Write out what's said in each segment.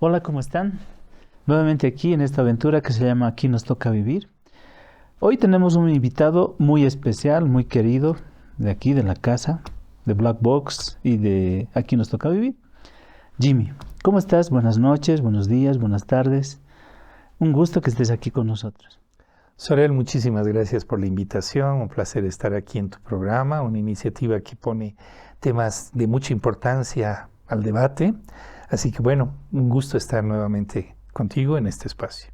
Hola, ¿cómo están? Nuevamente aquí en esta aventura que se llama Aquí nos toca vivir. Hoy tenemos un invitado muy especial, muy querido, de aquí, de la casa, de Black Box y de Aquí nos toca vivir. Jimmy, ¿cómo estás? Buenas noches, buenos días, buenas tardes. Un gusto que estés aquí con nosotros. Sorel, muchísimas gracias por la invitación. Un placer estar aquí en tu programa, una iniciativa que pone temas de mucha importancia al debate. Así que bueno, un gusto estar nuevamente contigo en este espacio.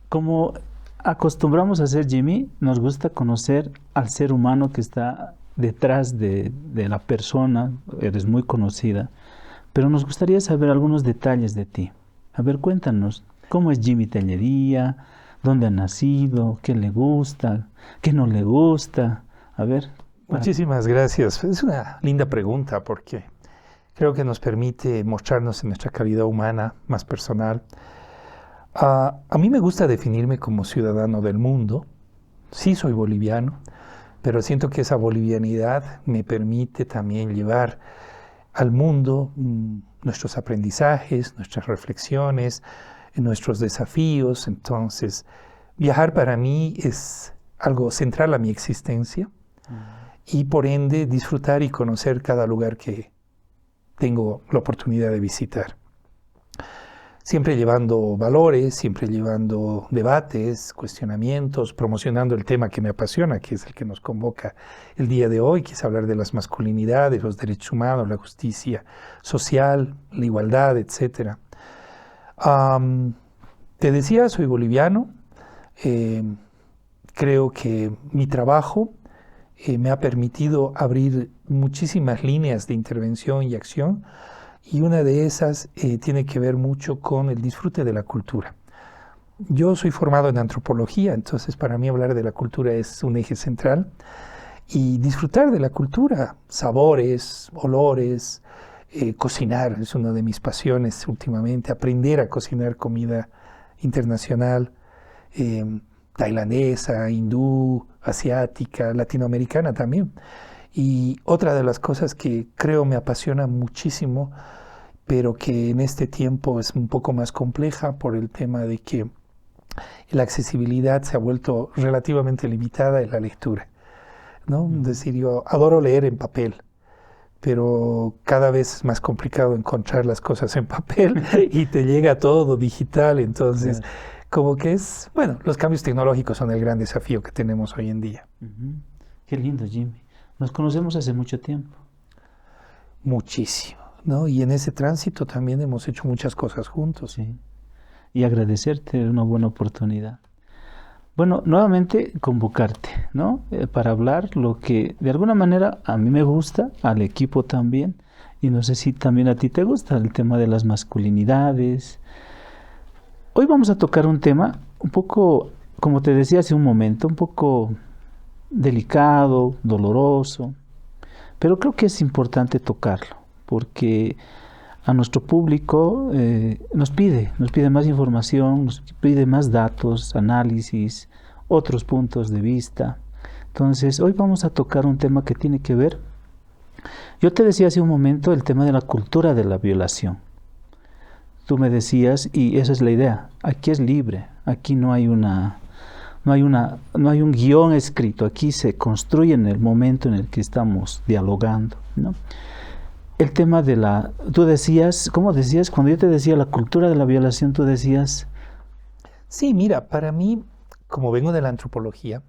Como acostumbramos a hacer, Jimmy, nos gusta conocer al ser humano que está detrás de la persona. Eres muy conocida, pero nos gustaría saber algunos detalles de ti. A ver, cuéntanos, ¿cómo es Jimmy Tellería? ¿Dónde ha nacido? ¿Qué le gusta? ¿Qué no le gusta? A ver. Muchísimas gracias. Es una linda pregunta porque creo que nos permite mostrarnos en nuestra calidad humana más personal. A mí me gusta definirme como ciudadano del mundo. Sí soy boliviano, pero siento que esa bolivianidad me permite también llevar al mundo nuestros aprendizajes, nuestras reflexiones, nuestros desafíos. Entonces, viajar para mí es algo central a mi existencia y por ende disfrutar y conocer cada lugar que tengo la oportunidad de visitar. Siempre llevando valores, siempre llevando debates, cuestionamientos, promocionando el tema que me apasiona, que es el que nos convoca el día de hoy, que es hablar de las masculinidades, los derechos humanos, la justicia social, la igualdad, etc. Te decía, soy boliviano. Creo que mi trabajo me ha permitido abrir muchísimas líneas de intervención y acción, y una de esas tiene que ver mucho con el disfrute de la cultura. Yo soy formado en antropología, entonces para mí hablar de la cultura es un eje central, y disfrutar de la cultura, sabores, olores, cocinar es una de mis pasiones últimamente, aprender a cocinar comida internacional, tailandesa, hindú, asiática, latinoamericana también. Y otra de las cosas que creo me apasiona muchísimo, pero que en este tiempo es un poco más compleja por el tema de que la accesibilidad se ha vuelto relativamente limitada, es la lectura, ¿no? Es decir, yo adoro leer en papel, pero cada vez es más complicado encontrar las cosas en papel y te llega todo digital. Entonces, como que es, bueno, los cambios tecnológicos son el gran desafío que tenemos hoy en día. Qué lindo, Jimmy. Nos conocemos hace mucho tiempo. Muchísimo, ¿no? Y en ese tránsito también hemos hecho muchas cosas juntos. Sí. Y agradecerte una buena oportunidad. Bueno, nuevamente convocarte, ¿no? Para hablar lo que de alguna manera a mí me gusta, al equipo también, y no sé si también a ti te gusta el tema de las masculinidades. Hoy vamos a tocar un tema un poco, como te decía hace un momento, un poco delicado, doloroso, pero creo que es importante tocarlo, porque a nuestro público nos pide más información, nos pide más datos, análisis, otros puntos de vista. Entonces, hoy vamos a tocar un tema que tiene que ver, yo te decía hace un momento, el tema de la cultura de la violación. Tú me decías, y esa es la idea, aquí es libre, aquí no hay un guión escrito, aquí se construye en el momento en el que estamos dialogando, ¿no? El tema de tú decías, ¿cómo decías? Cuando yo te decía la cultura de la violación, tú decías... Sí, mira, para mí, como vengo de la antropología,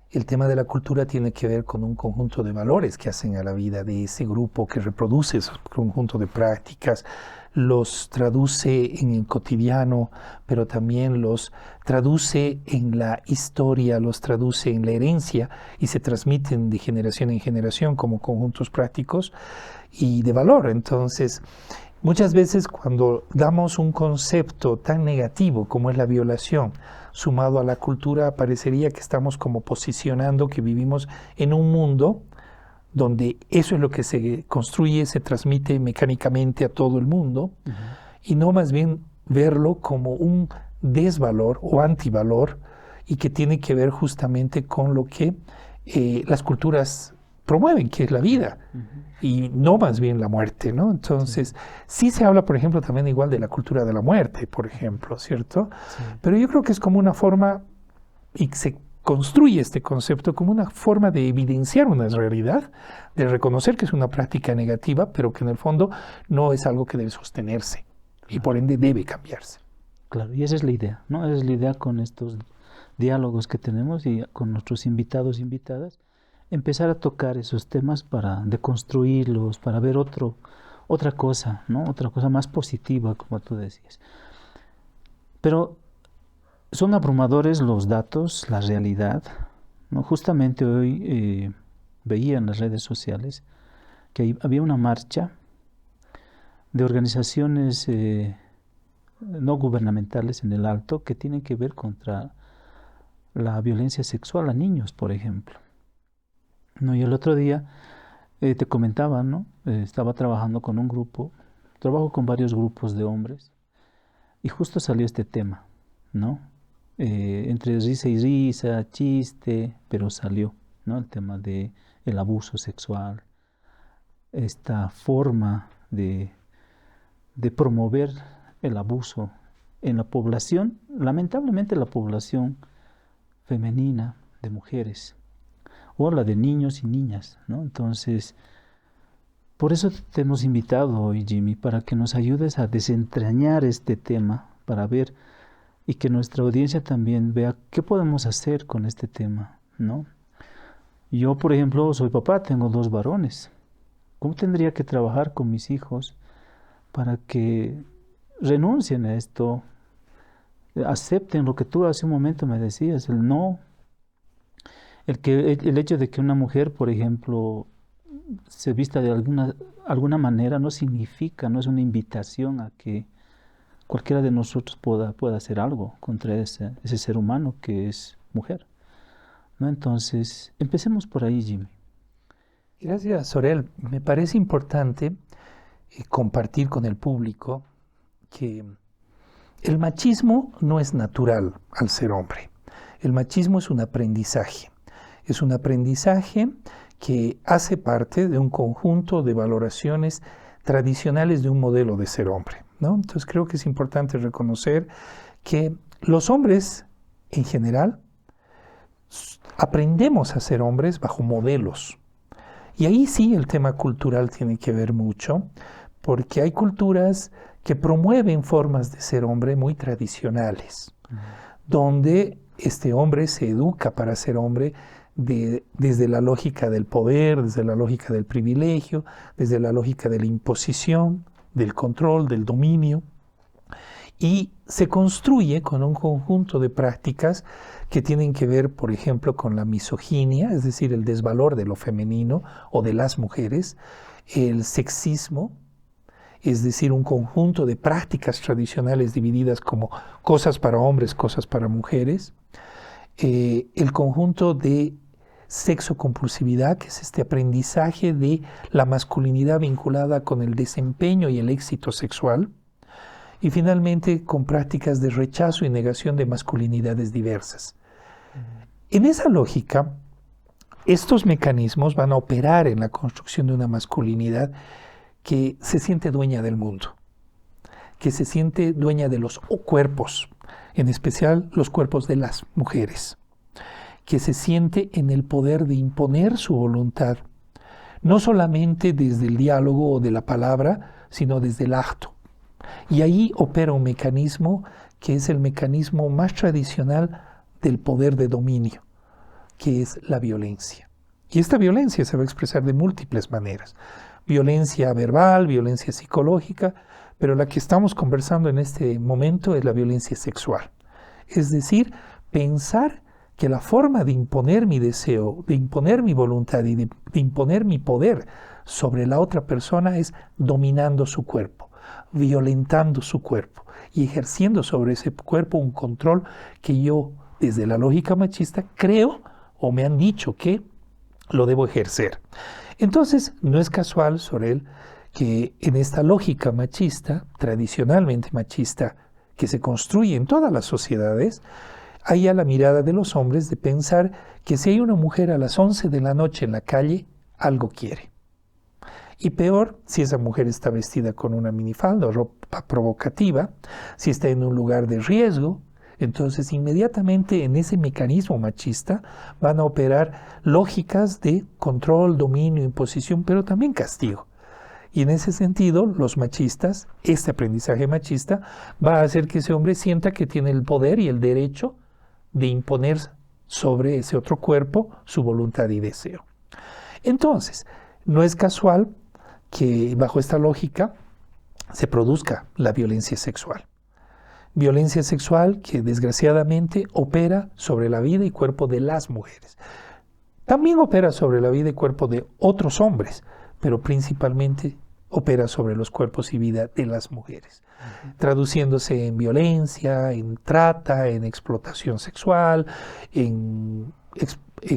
el tema de la cultura tiene que ver con un conjunto de valores que hacen a la vida de ese grupo que reproduce ese conjunto de prácticas, los traduce en el cotidiano, pero también los traduce en la historia, los traduce en la herencia y se transmiten de generación en generación como conjuntos prácticos y de valor. Entonces, muchas veces cuando damos un concepto tan negativo como es la violación, sumado a la cultura, parecería que estamos como posicionando que vivimos en un mundo donde eso es lo que se construye, se transmite mecánicamente a todo el mundo, y no más bien verlo como un desvalor o antivalor, y que tiene que ver justamente con lo que las culturas promueven, que es la vida, Ujú. y no más bien la muerte, ¿no? Entonces, sí se habla, por ejemplo, también igual de la cultura de la muerte, por ejemplo, ¿cierto? Sí. Pero yo creo que es como una forma, y se construye este concepto como una forma de evidenciar una realidad, de reconocer que es una práctica negativa, pero que en el fondo no es algo que debe sostenerse y por ende debe cambiarse. Claro, y esa es la idea, ¿no? Esa es la idea con estos diálogos que tenemos y con nuestros invitados e invitadas, empezar a tocar esos temas para deconstruirlos, para ver otra cosa, ¿no? Otra cosa más positiva, como tú decías. Pero son abrumadores los datos, la realidad, ¿no? Justamente hoy veía en las redes sociales que había una marcha de organizaciones no gubernamentales en el Alto que tienen que ver contra la violencia sexual a niños, por ejemplo. No, y el otro día te comentaba, ¿no? Estaba trabajando con un grupo, trabajo con varios grupos de hombres, y justo salió este tema, ¿no? Entre risa y risa, chiste, pero salió, ¿no? El tema de el abuso sexual, esta forma de promover el abuso en la población, lamentablemente la población femenina de mujeres, o la de niños y niñas, ¿no? Entonces, por eso te hemos invitado hoy, Jimmy, para que nos ayudes a desentrañar este tema, para ver y que nuestra audiencia también vea qué podemos hacer con este tema, ¿no? Yo, por ejemplo, soy papá, tengo 2 varones. ¿Cómo tendría que trabajar con mis hijos para que renuncien a esto, acepten lo que tú hace un momento me decías, el no, el hecho de que una mujer, por ejemplo, se vista de alguna manera no significa, no es una invitación a que cualquiera de nosotros pueda hacer algo contra ese ser humano que es mujer, ¿no? Entonces, empecemos por ahí, Jimmy. Gracias, Sorel. Me parece importante compartir con el público que el machismo no es natural al ser hombre. El machismo es un aprendizaje. Es un aprendizaje que hace parte de un conjunto de valoraciones tradicionales de un modelo de ser hombre, ¿no? Entonces creo que es importante reconocer que los hombres en general aprendemos a ser hombres bajo modelos. Y ahí sí el tema cultural tiene que ver mucho, porque hay culturas que promueven formas de ser hombre muy tradicionales, donde este hombre se educa para ser hombre desde la lógica del poder, desde la lógica del privilegio, desde la lógica de la imposición, del control, del dominio, y se construye con un conjunto de prácticas que tienen que ver, por ejemplo, con la misoginia, es decir, el desvalor de lo femenino o de las mujeres, el sexismo, es decir, un conjunto de prácticas tradicionales divididas como cosas para hombres, cosas para mujeres, el conjunto de sexocompulsividad, que es este aprendizaje de la masculinidad vinculada con el desempeño y el éxito sexual, y finalmente con prácticas de rechazo y negación de masculinidades diversas. En esa lógica, estos mecanismos van a operar en la construcción de una masculinidad que se siente dueña del mundo, que se siente dueña de los cuerpos, en especial los cuerpos de las mujeres, que se siente en el poder de imponer su voluntad, no solamente desde el diálogo o de la palabra, sino desde el acto. Y ahí opera un mecanismo que es el mecanismo más tradicional del poder de dominio, que es la violencia. Y esta violencia se va a expresar de múltiples maneras. Violencia verbal, violencia psicológica, pero la que estamos conversando en este momento es la violencia sexual. Es decir, pensar que la forma de imponer mi deseo, de imponer mi voluntad y de imponer mi poder sobre la otra persona es dominando su cuerpo, violentando su cuerpo y ejerciendo sobre ese cuerpo un control que yo, desde la lógica machista, creo o me han dicho que lo debo ejercer. Entonces, no es casual, Sorel, que en esta lógica machista, tradicionalmente machista, que se construye en todas las sociedades, hay a la mirada de los hombres de pensar que si hay una mujer a las 11 de la noche en la calle, algo quiere. Y peor, si esa mujer está vestida con una minifalda o ropa provocativa, si está en un lugar de riesgo, entonces inmediatamente en ese mecanismo machista van a operar lógicas de control, dominio, imposición, pero también castigo. Y en ese sentido, los machistas, este aprendizaje machista, va a hacer que ese hombre sienta que tiene el poder y el derecho de imponer sobre ese otro cuerpo su voluntad y deseo. Entonces, no es casual que bajo esta lógica se produzca la violencia sexual. Violencia sexual que desgraciadamente opera sobre la vida y cuerpo de las mujeres. También opera sobre la vida y cuerpo de otros hombres, pero principalmente opera sobre los cuerpos y vida de las mujeres, traduciéndose en violencia, en trata, en explotación sexual, en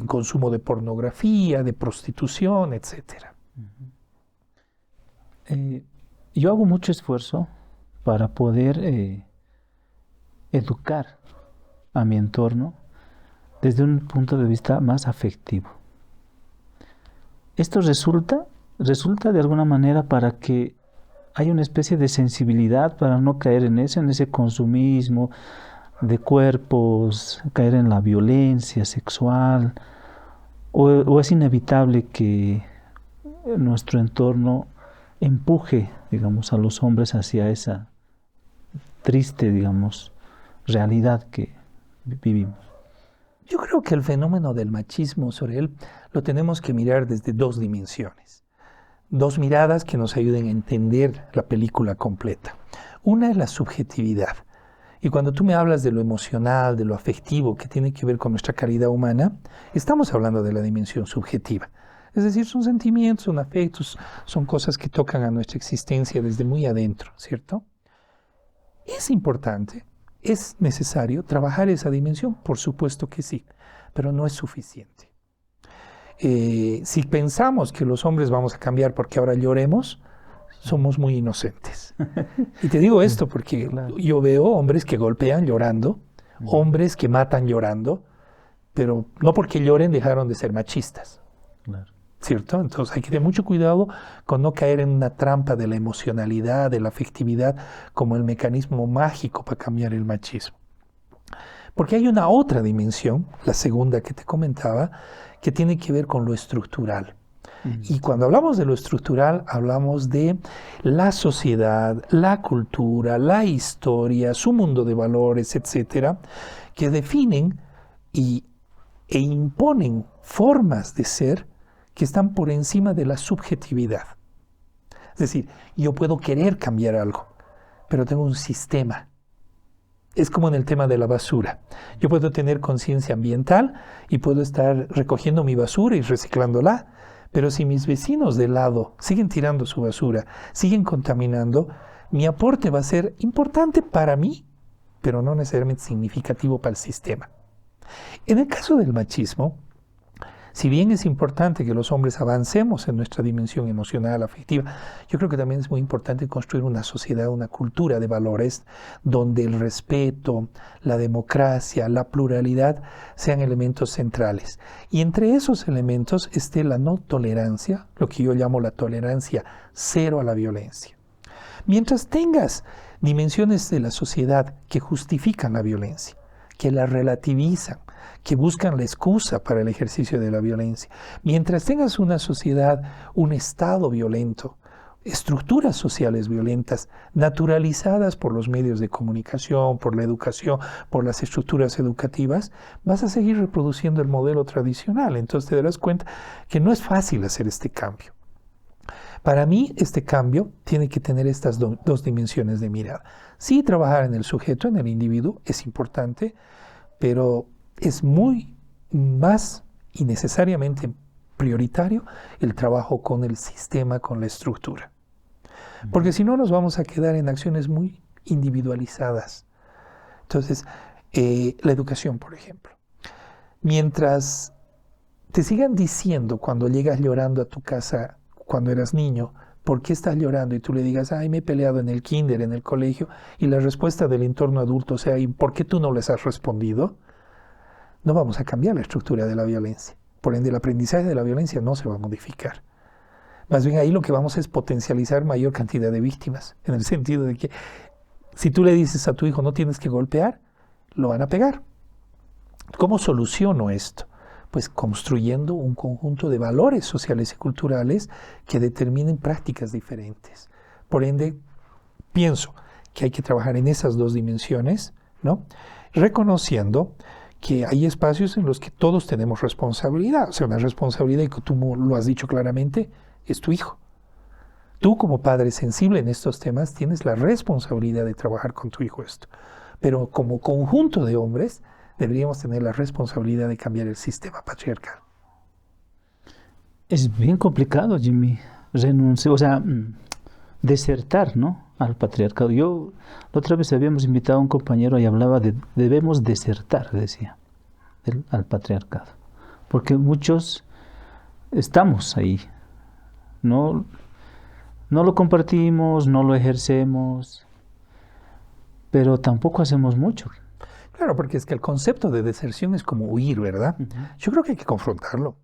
consumo de pornografía, de prostitución, etc. Yo hago mucho esfuerzo para poder educar a mi entorno desde un punto de vista más afectivo. Esto resulta de alguna manera para que haya una especie de sensibilidad para no caer en ese consumismo de cuerpos, caer en la violencia sexual, o es inevitable que nuestro entorno empuje, digamos, a los hombres hacia esa triste, digamos, realidad que vivimos. Yo creo que el fenómeno del machismo, Sorel, lo tenemos que mirar desde dos dimensiones. Dos miradas que nos ayuden a entender la película completa. Una es la subjetividad. Y cuando tú me hablas de lo emocional, de lo afectivo, que tiene que ver con nuestra calidad humana, estamos hablando de la dimensión subjetiva. Es decir, son sentimientos, son afectos, son cosas que tocan a nuestra existencia desde muy adentro, ¿cierto? Es importante, es necesario trabajar esa dimensión, por supuesto que sí, pero no es suficiente. Si pensamos que los hombres vamos a cambiar porque ahora lloremos, somos muy inocentes. Y te digo esto porque yo veo hombres que golpean llorando, hombres que matan llorando, pero no porque lloren dejaron de ser machistas. Claro. ¿Cierto? Entonces hay que tener mucho cuidado con no caer en una trampa de la emocionalidad, de la afectividad, como el mecanismo mágico para cambiar el machismo. Porque hay una otra dimensión, la segunda que te comentaba, que tiene que ver con lo estructural. Y cuando hablamos de lo estructural, hablamos de la sociedad, la cultura, la historia, su mundo de valores, etcétera, que definen e imponen formas de ser que están por encima de la subjetividad. Es decir, yo puedo querer cambiar algo, pero tengo un sistema. Es como en el tema de la basura. Yo puedo tener conciencia ambiental y puedo estar recogiendo mi basura y reciclándola, pero si mis vecinos de lado siguen tirando su basura, siguen contaminando, mi aporte va a ser importante para mí, pero no necesariamente significativo para el sistema. En el caso del machismo, si bien es importante que los hombres avancemos en nuestra dimensión emocional, afectiva, yo creo que también es muy importante construir una sociedad, una cultura de valores donde el respeto, la democracia, la pluralidad sean elementos centrales. Y entre esos elementos esté la no tolerancia, lo que yo llamo la tolerancia cero a la violencia. Mientras tengas dimensiones de la sociedad que justifican la violencia, que la relativizan, que buscan la excusa para el ejercicio de la violencia. Mientras tengas una sociedad, un Estado violento, estructuras sociales violentas, naturalizadas por los medios de comunicación, por la educación, por las estructuras educativas, vas a seguir reproduciendo el modelo tradicional. Entonces te darás cuenta que no es fácil hacer este cambio. Para mí, este cambio tiene que tener estas dos dimensiones de mirada. Sí, trabajar en el sujeto, en el individuo, es importante, pero es muy más y necesariamente prioritario el trabajo con el sistema, con la estructura. Porque si no nos vamos a quedar en acciones muy individualizadas. Entonces, la educación, por ejemplo. Mientras te sigan diciendo cuando llegas llorando a tu casa cuando eras niño, ¿por qué estás llorando? Y tú le digas, ay, me he peleado en el kinder, en el colegio, y la respuesta del entorno adulto sea, ¿y por qué tú no les has respondido? no vamos a cambiar la estructura de la violencia. Por ende, el aprendizaje de la violencia no se va a modificar. Más bien ahí lo que vamos es potencializar mayor cantidad de víctimas, en el sentido de que si tú le dices a tu hijo no tienes que golpear, lo van a pegar. ¿Cómo soluciono esto? Pues construyendo un conjunto de valores sociales y culturales que determinen prácticas diferentes. Por ende, pienso que hay que trabajar en esas dos dimensiones, ¿no? Reconociendo que hay espacios en los que todos tenemos responsabilidad. O sea, una responsabilidad, y que tú lo has dicho claramente, es tu hijo. Tú, como padre sensible en estos temas, tienes la responsabilidad de trabajar con tu hijo esto. Pero como conjunto de hombres, deberíamos tener la responsabilidad de cambiar el sistema patriarcal. Es bien complicado, Jimmy, desertar, ¿no?, al patriarcado. Yo, la otra vez habíamos invitado a un compañero y hablaba de debemos desertar, decía, al patriarcado. Porque muchos estamos ahí, no lo compartimos, no lo ejercemos, pero tampoco hacemos mucho. Claro, porque es que el concepto de deserción es como huir, ¿verdad? Uh-huh. Yo creo que hay que confrontarlo.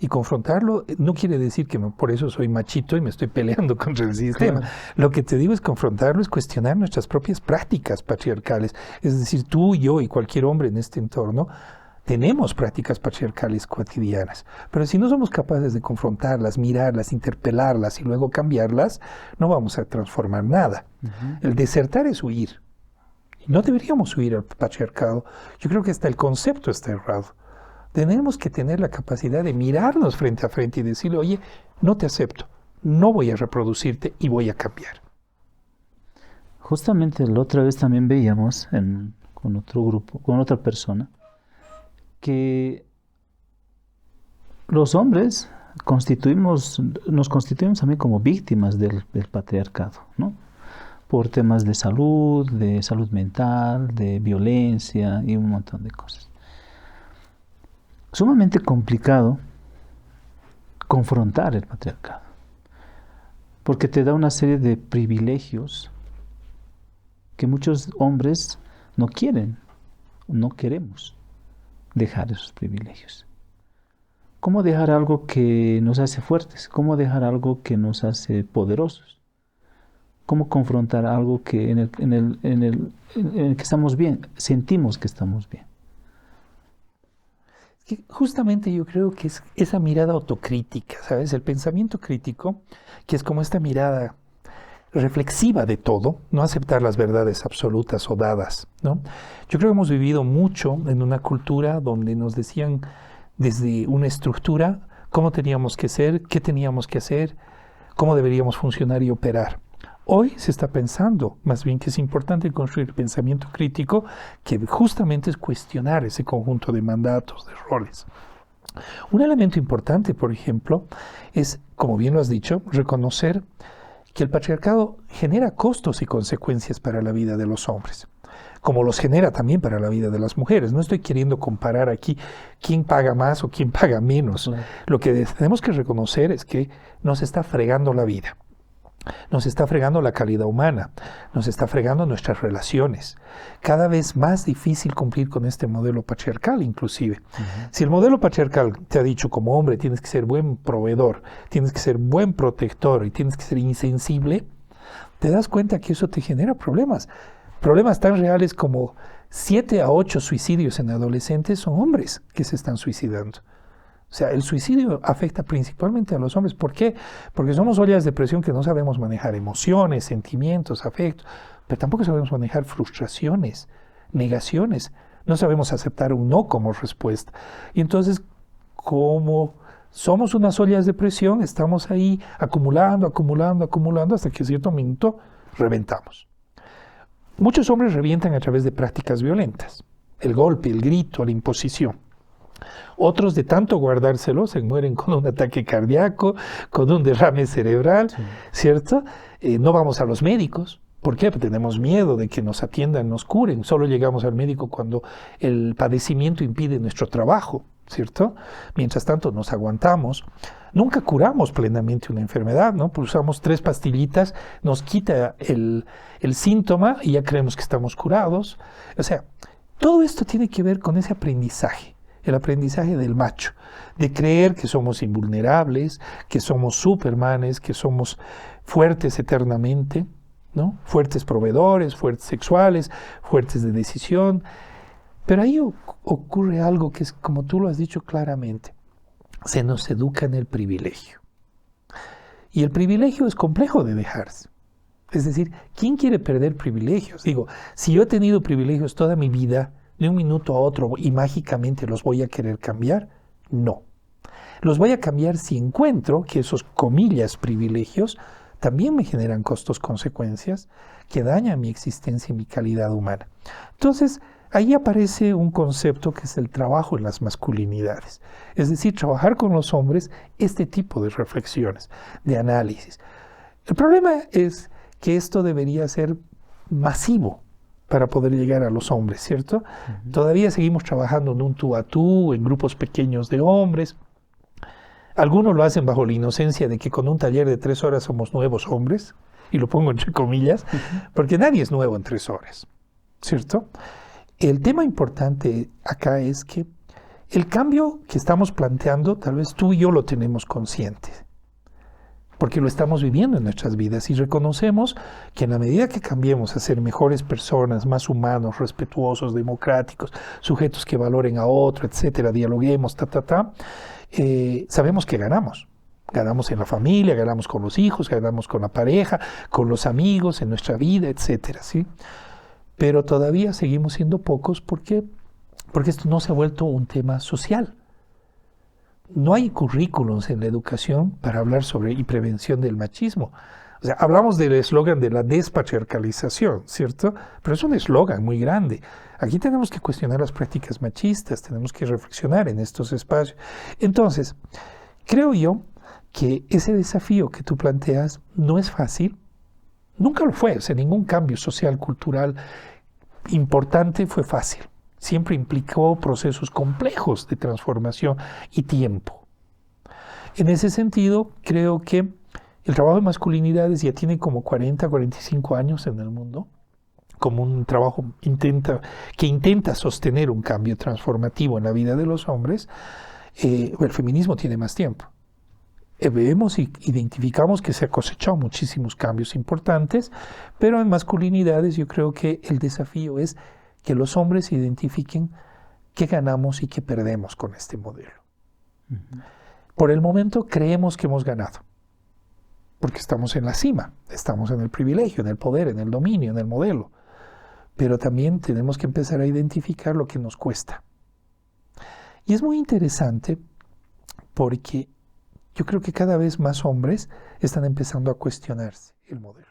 Y confrontarlo no quiere decir que por eso soy machito y me estoy peleando contra el sistema. Claro. Lo que te digo es confrontarlo, es cuestionar nuestras propias prácticas patriarcales. Es decir, tú, yo y cualquier hombre en este entorno tenemos prácticas patriarcales cotidianas. Pero si no somos capaces de confrontarlas, mirarlas, interpelarlas y luego cambiarlas, no vamos a transformar nada. Uh-huh. El desertar es huir. No deberíamos huir al patriarcado. Yo creo que hasta el concepto está errado. Tenemos que tener la capacidad de mirarnos frente a frente y decirle, oye, no te acepto, no voy a reproducirte y voy a cambiar. Justamente la otra vez también veíamos con otro grupo, con otra persona, que los hombres nos constituimos también como víctimas del patriarcado, ¿no? Por temas de salud mental, de violencia y un montón de cosas. Sumamente complicado confrontar el patriarcado, porque te da una serie de privilegios que muchos hombres no queremos dejar esos privilegios. ¿Cómo dejar algo que nos hace fuertes? ¿Cómo dejar algo que nos hace poderosos? ¿Cómo confrontar algo que en el que estamos bien, sentimos que estamos bien? Justamente yo creo que es esa mirada autocrítica, ¿sabes? El pensamiento crítico, que es como esta mirada reflexiva de todo, no aceptar las verdades absolutas o dadas, ¿no? Yo creo que hemos vivido mucho en una cultura donde nos decían desde una estructura cómo teníamos que ser, qué teníamos que hacer, cómo deberíamos funcionar y operar. Hoy se está pensando, más bien, que es importante construir el pensamiento crítico, que justamente es cuestionar ese conjunto de mandatos, de roles. Un elemento importante, por ejemplo, es, como bien lo has dicho, reconocer que el patriarcado genera costos y consecuencias para la vida de los hombres, como los genera también para la vida de las mujeres. No estoy queriendo comparar aquí quién paga más o quién paga menos. Claro. Lo que tenemos que reconocer es que nos está fregando la vida. Nos está fregando la calidad humana, nos está fregando nuestras relaciones. Cada vez más difícil cumplir con este modelo patriarcal, inclusive. Uh-huh. Si el modelo patriarcal te ha dicho como hombre tienes que ser buen proveedor, tienes que ser buen protector y tienes que ser insensible, te das cuenta que eso te genera problemas. Problemas tan reales como 7 a 8 suicidios en adolescentes son hombres que se están suicidando. O sea, el suicidio afecta principalmente a los hombres. ¿Por qué? Porque somos ollas de presión que no sabemos manejar emociones, sentimientos, afectos, pero tampoco sabemos manejar frustraciones, negaciones. No sabemos aceptar un no como respuesta. Y entonces, como somos unas ollas de presión, estamos ahí acumulando hasta que a cierto minuto reventamos. Muchos hombres revientan a través de prácticas violentas. El golpe, el grito, la imposición. Otros, de tanto guardárselo, se mueren con un ataque cardíaco, con un derrame cerebral, sí. ¿Cierto? No vamos a los médicos. ¿Por qué? Porque tenemos miedo de que nos atiendan, nos curen. Solo llegamos al médico cuando el padecimiento impide nuestro trabajo, ¿cierto? Mientras tanto nos aguantamos. Nunca curamos plenamente una enfermedad, ¿no? Pues usamos 3 pastillitas, nos quita el síntoma y ya creemos que estamos curados. O sea, Todo esto tiene que ver con ese aprendizaje, el aprendizaje del macho, de creer que somos invulnerables, que somos supermanes, que somos fuertes eternamente, ¿no? Fuertes proveedores, fuertes sexuales, fuertes de decisión. Pero ahí ocurre algo que es, como tú lo has dicho claramente, se nos educa en el privilegio. Y el privilegio es complejo de dejarse. Es decir, ¿quién quiere perder privilegios? Digo, si yo he tenido privilegios toda mi vida, de un minuto a otro y mágicamente los voy a querer cambiar, no. Los voy a cambiar si encuentro que esos, comillas, privilegios también me generan costos, consecuencias que dañan mi existencia y mi calidad humana. Entonces, ahí aparece un concepto que es el trabajo en las masculinidades. Es decir, trabajar con los hombres este tipo de reflexiones, de análisis. El problema es que esto debería ser masivo para poder llegar a los hombres, ¿cierto? Todavía seguimos trabajando en un tú a tú, en grupos pequeños de hombres. Algunos lo hacen bajo la inocencia de que con un taller de 3 horas somos nuevos hombres, y lo pongo entre comillas, porque nadie es nuevo en 3 horas, ¿cierto? El tema importante acá es que el cambio que estamos planteando, tal vez tú y yo lo tenemos consciente, porque lo estamos viviendo en nuestras vidas y reconocemos que en la medida que cambiemos a ser mejores personas, más humanos, respetuosos, democráticos, sujetos que valoren a otro, etcétera, dialoguemos, sabemos que ganamos. Ganamos en la familia, ganamos con los hijos, ganamos con la pareja, con los amigos, en nuestra vida, etcétera, ¿sí? Pero todavía seguimos siendo pocos porque esto no se ha vuelto un tema social. No hay currículums en la educación para hablar sobre y prevención del machismo. O sea, hablamos del eslogan de la despatriarcalización, ¿cierto? Pero es un eslogan muy grande. Aquí tenemos que cuestionar las prácticas machistas, tenemos que reflexionar en estos espacios. Entonces, creo yo que ese desafío que tú planteas no es fácil. Nunca lo fue, o sea, ningún cambio social, cultural importante fue fácil. Siempre implicó procesos complejos de transformación y tiempo. En ese sentido, creo que el trabajo de masculinidades ya tiene como 40, 45 años en el mundo, como un trabajo que intenta sostener un cambio transformativo en la vida de los hombres. El feminismo tiene más tiempo. Vemos y identificamos que se ha cosechado muchísimos cambios importantes, pero en masculinidades yo creo que el desafío es que los hombres identifiquen qué ganamos y qué perdemos con este modelo. Por el momento creemos que hemos ganado, porque estamos en la cima, estamos en el privilegio, en el poder, en el dominio, en el modelo, pero también tenemos que empezar a identificar lo que nos cuesta. Y es muy interesante porque yo creo que cada vez más hombres están empezando a cuestionarse el modelo.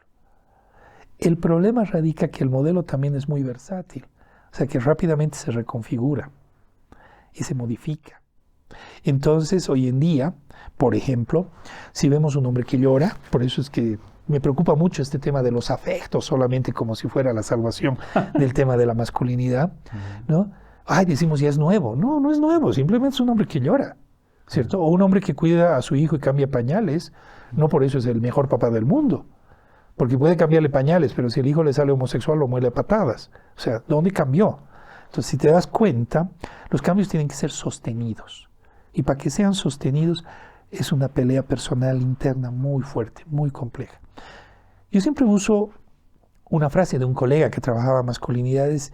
El problema radica que el modelo también es muy versátil, o sea que rápidamente se reconfigura y se modifica. Entonces, hoy en día, por ejemplo, si vemos un hombre que llora, por eso es que me preocupa mucho este tema de los afectos, solamente como si fuera la salvación del tema de la masculinidad, ¿no? Ay, decimos, ya es nuevo. No, no es nuevo, simplemente es un hombre que llora, ¿cierto? O un hombre que cuida a su hijo y cambia pañales, no por eso es el mejor papá del mundo, porque puede cambiarle pañales, pero si el hijo le sale homosexual lo muele a patadas. O sea, ¿dónde cambió? Entonces, si te das cuenta, los cambios tienen que ser sostenidos. Y para que sean sostenidos es una pelea personal interna muy fuerte, muy compleja. Yo siempre uso una frase de un colega que trabajaba masculinidades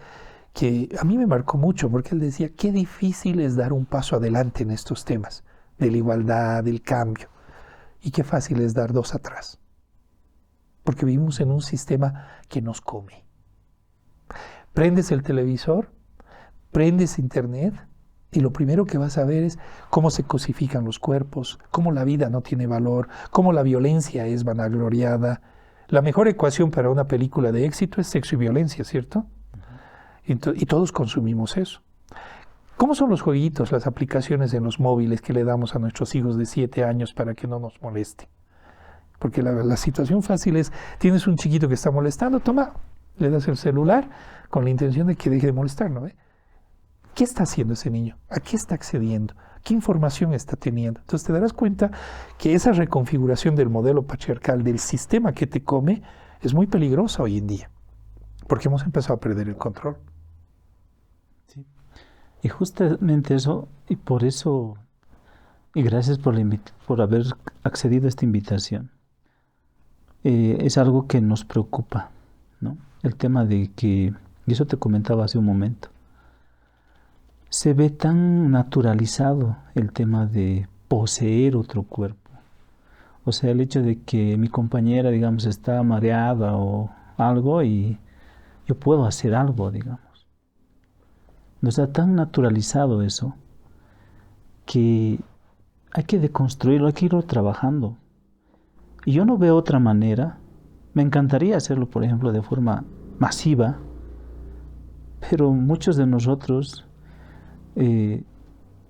que a mí me marcó mucho, porque él decía, qué difícil es dar un paso adelante en estos temas de la igualdad, del cambio, y qué fácil es dar 2 atrás. Porque vivimos en un sistema que nos come. Prendes el televisor, prendes internet, y lo primero que vas a ver es cómo se cosifican los cuerpos, cómo la vida no tiene valor, cómo la violencia es vanagloriada. La mejor ecuación para una película de éxito es sexo y violencia, ¿cierto? Y todos consumimos eso. ¿Cómo son los jueguitos, las aplicaciones en los móviles que le damos a nuestros hijos de 7 años para que no nos moleste? Porque la situación fácil es, tienes un chiquito que está molestando, toma, le das el celular con la intención de que deje de molestar, ¿no? ¿Qué está haciendo ese niño? ¿A qué está accediendo? ¿Qué información está teniendo? Entonces te darás cuenta que esa reconfiguración del modelo patriarcal, del sistema que te come, es muy peligrosa hoy en día, porque hemos empezado a perder el control. Y justamente eso, y por eso, y gracias por haber accedido a esta invitación. Es algo que nos preocupa, ¿no? El tema de que, y eso te comentaba hace un momento, se ve tan naturalizado el tema de poseer otro cuerpo. O sea, el hecho de que mi compañera, digamos, está mareada o algo y yo puedo hacer algo, digamos. No está tan naturalizado eso que hay que deconstruirlo, hay que irlo trabajando. Y yo no veo otra manera. Me encantaría hacerlo, por ejemplo, de forma masiva, pero muchos de nosotros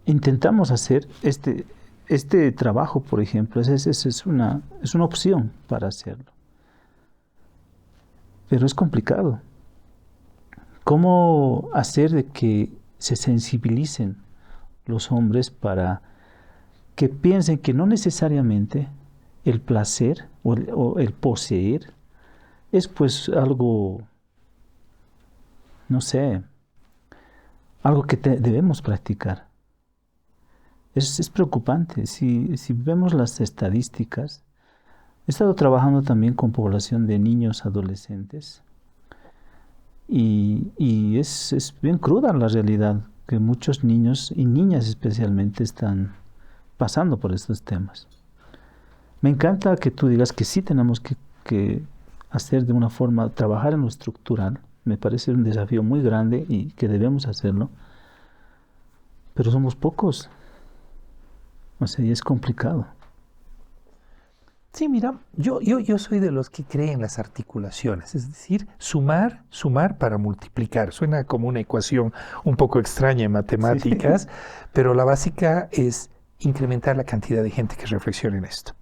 intentamos hacer este trabajo, por ejemplo. Es una opción para hacerlo. Pero es complicado. ¿Cómo hacer de que se sensibilicen los hombres para que piensen que no necesariamente el placer o el poseer es pues algo, no sé, algo que debemos practicar? Es preocupante. Si vemos las estadísticas, he estado trabajando también con población de niños, adolescentes, y es bien cruda la realidad, que muchos niños y niñas especialmente están pasando por estos temas. Me encanta que tú digas que sí tenemos que hacer de una forma, trabajar en lo estructural. Me parece un desafío muy grande y que debemos hacerlo, pero somos pocos. O sea, y es complicado. Sí, mira, yo soy de los que creen en las articulaciones, es decir, sumar para multiplicar. Suena como una ecuación un poco extraña en matemáticas, sí, pero la básica es incrementar la cantidad de gente que reflexione en esto.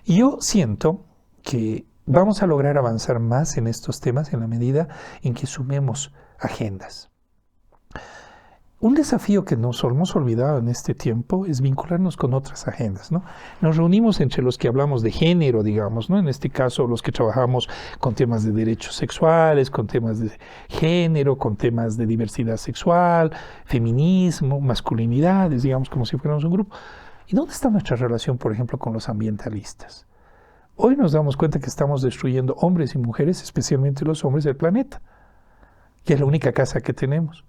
Y yo siento que vamos a lograr avanzar más en estos temas en la medida en que sumemos agendas. Un desafío que nos hemos olvidado en este tiempo es vincularnos con otras agendas, ¿no? Nos reunimos entre los que hablamos de género, digamos, ¿no? En este caso, los que trabajamos con temas de derechos sexuales, con temas de género, con temas de diversidad sexual, feminismo, masculinidades, digamos, como si fuéramos un grupo. ¿Y dónde está nuestra relación, por ejemplo, con los ambientalistas? Hoy nos damos cuenta que estamos destruyendo hombres y mujeres, especialmente los hombres del planeta, que es la única casa que tenemos.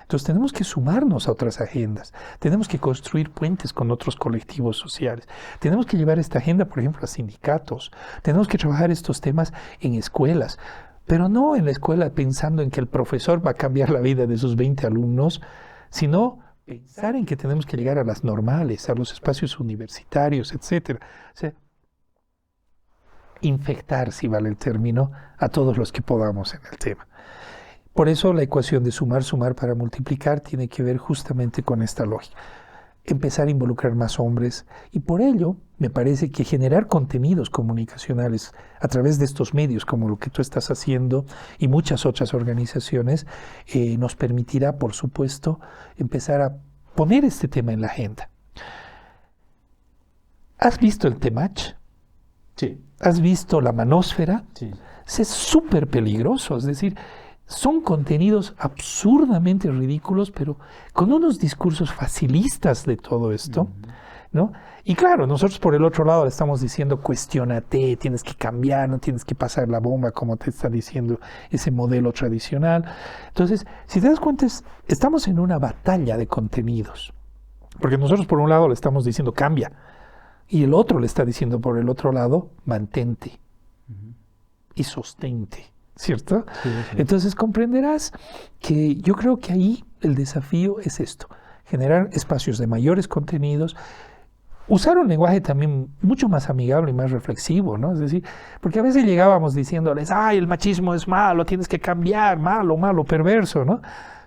Entonces tenemos que sumarnos a otras agendas, tenemos que construir puentes con otros colectivos sociales, tenemos que llevar esta agenda, por ejemplo, a sindicatos, tenemos que trabajar estos temas en escuelas, pero no en la escuela pensando en que el profesor va a cambiar la vida de sus 20 alumnos, sino pensar en que tenemos que llegar a las normales, a los espacios universitarios, etc. O sea, infectar, si vale el término, a todos los que podamos en el tema. Por eso la ecuación de sumar para multiplicar tiene que ver justamente con esta lógica. Empezar a involucrar más hombres y por ello me parece que generar contenidos comunicacionales a través de estos medios como lo que tú estás haciendo y muchas otras organizaciones nos permitirá, por supuesto, empezar a poner este tema en la agenda. ¿Has visto el Temach? Sí. ¿Has visto la manósfera? Sí. Es súper peligroso, es decir, son contenidos absurdamente ridículos, pero con unos discursos facilistas de todo esto, ¿no? Y claro, nosotros por el otro lado le estamos diciendo, cuestiónate, tienes que cambiar, no tienes que pasar la bomba como te está diciendo ese modelo tradicional. Entonces, si te das cuenta, estamos en una batalla de contenidos, porque nosotros por un lado le estamos diciendo, cambia, y el otro le está diciendo por el otro lado, mantente y sostente. ¿Cierto? Sí, sí. Entonces comprenderás que yo creo que ahí el desafío es esto, generar espacios de mayores contenidos, usar un lenguaje también mucho más amigable y más reflexivo, ¿no? Es decir, porque a veces llegábamos diciéndoles, ay, el machismo es malo, tienes que cambiar, malo, perverso, ¿no?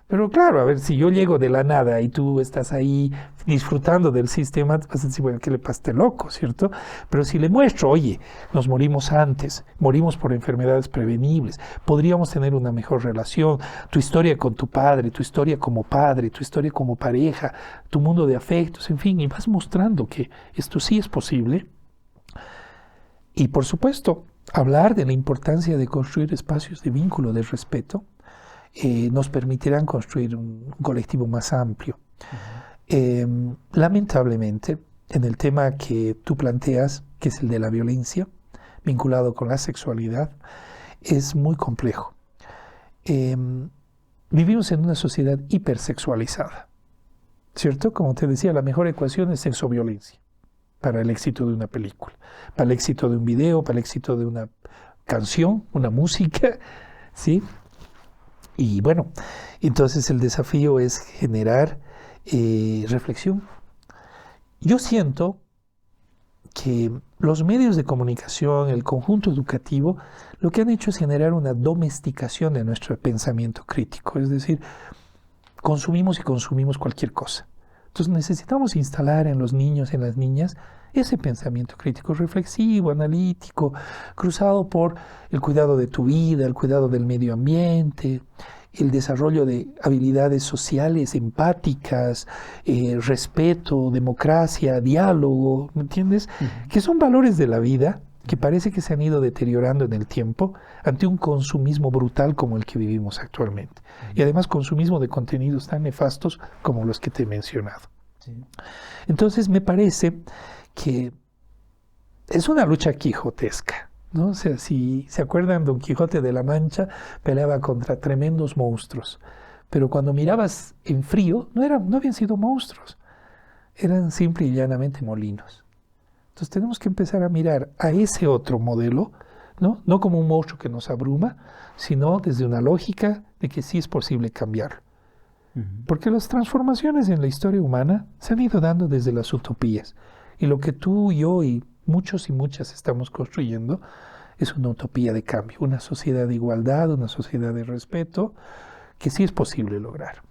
Pero claro, a ver, si yo llego de la nada y tú estás ahí disfrutando del sistema, vas a decir, bueno, ¿qué le pasa a este loco, cierto? Pero si le muestro, oye, nos morimos antes, morimos por enfermedades prevenibles, podríamos tener una mejor relación, tu historia con tu padre, tu historia como padre, tu historia como pareja, tu mundo de afectos, en fin, y vas mostrando que esto sí es posible. Y por supuesto, hablar de la importancia de construir espacios de vínculo, de respeto, nos permitirán construir un colectivo más amplio. Lamentablemente, en el tema que tú planteas, que es el de la violencia, vinculado con la sexualidad, es muy complejo. Vivimos en una sociedad hipersexualizada, ¿cierto? Como te decía, la mejor ecuación es sexo-violencia para el éxito de una película, para el éxito de un video, para el éxito de una canción, una música, ¿sí? Y bueno, entonces el desafío es generar reflexión. Yo siento que los medios de comunicación, el conjunto educativo, lo que han hecho es generar una domesticación de nuestro pensamiento crítico, es decir, consumimos y consumimos cualquier cosa. Entonces necesitamos instalar en los niños y en las niñas ese pensamiento crítico, reflexivo, analítico, cruzado por el cuidado de tu vida, el cuidado del medio ambiente, el desarrollo de habilidades sociales, empáticas, respeto, democracia, diálogo, ¿me entiendes? Que son valores de la vida que parece que se han ido deteriorando en el tiempo ante un consumismo brutal como el que vivimos actualmente. Y además consumismo de contenidos tan nefastos como los que te he mencionado. Sí. Entonces me parece que es una lucha quijotesca, ¿no? O sea, si se acuerdan, Don Quijote de la Mancha peleaba contra tremendos monstruos, pero cuando mirabas en frío, no habían sido monstruos, eran simple y llanamente molinos. Entonces tenemos que empezar a mirar a ese otro modelo, ¿no? No como un monstruo que nos abruma, sino desde una lógica de que sí es posible cambiarlo. Porque las transformaciones en la historia humana se han ido dando desde las utopías. Y lo que tú, yo y muchos y muchas estamos construyendo es una utopía de cambio, una sociedad de igualdad, una sociedad de respeto, que sí es posible lograr.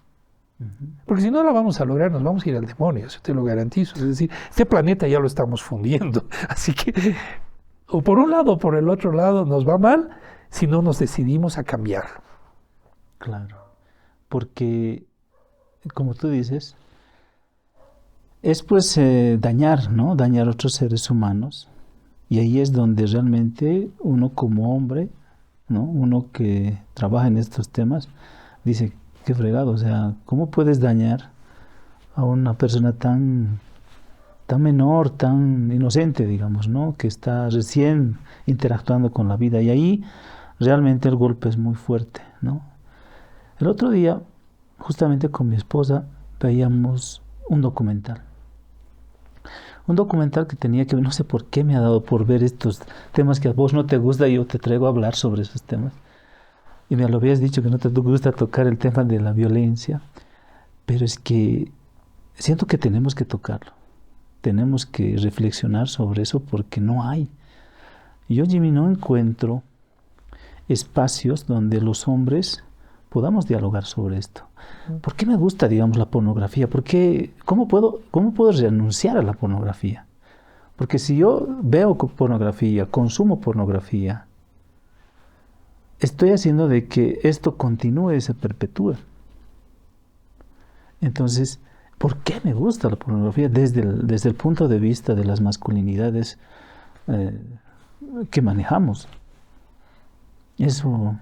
Porque si no la vamos a lograr, nos vamos a ir al demonio, eso te lo garantizo. Es decir, este planeta ya lo estamos fundiendo. Así que, o por un lado o por el otro lado, nos va mal si no nos decidimos a cambiarlo. Claro, porque, como tú dices, es pues dañar, ¿no? Dañar a otros seres humanos. Y ahí es donde realmente uno como hombre, ¿no? Uno que trabaja en estos temas, dice, qué fregado, o sea, ¿cómo puedes dañar a una persona tan menor, tan inocente, digamos, ¿no? Que está recién interactuando con la vida? Y ahí realmente el golpe es muy fuerte, ¿no? El otro día, justamente con mi esposa, veíamos un documental. Un documental que tenía que ver, no sé por qué me ha dado por ver estos temas que a vos no te gusta y yo te traigo a hablar sobre esos temas. Y me lo habías dicho que no te gusta tocar el tema de la violencia, pero es que siento que tenemos que tocarlo. Tenemos que reflexionar sobre eso porque no hay. Yo, Jimmy, no encuentro espacios donde los hombres podamos dialogar sobre esto. ¿Por qué me gusta, digamos, la pornografía? ¿Cómo puedo renunciar a la pornografía? Porque si yo veo pornografía, consumo pornografía, estoy haciendo de que esto continúe y se perpetúe. Entonces, ¿por qué me gusta la pornografía? Desde el punto de vista de las masculinidades que manejamos. Eso.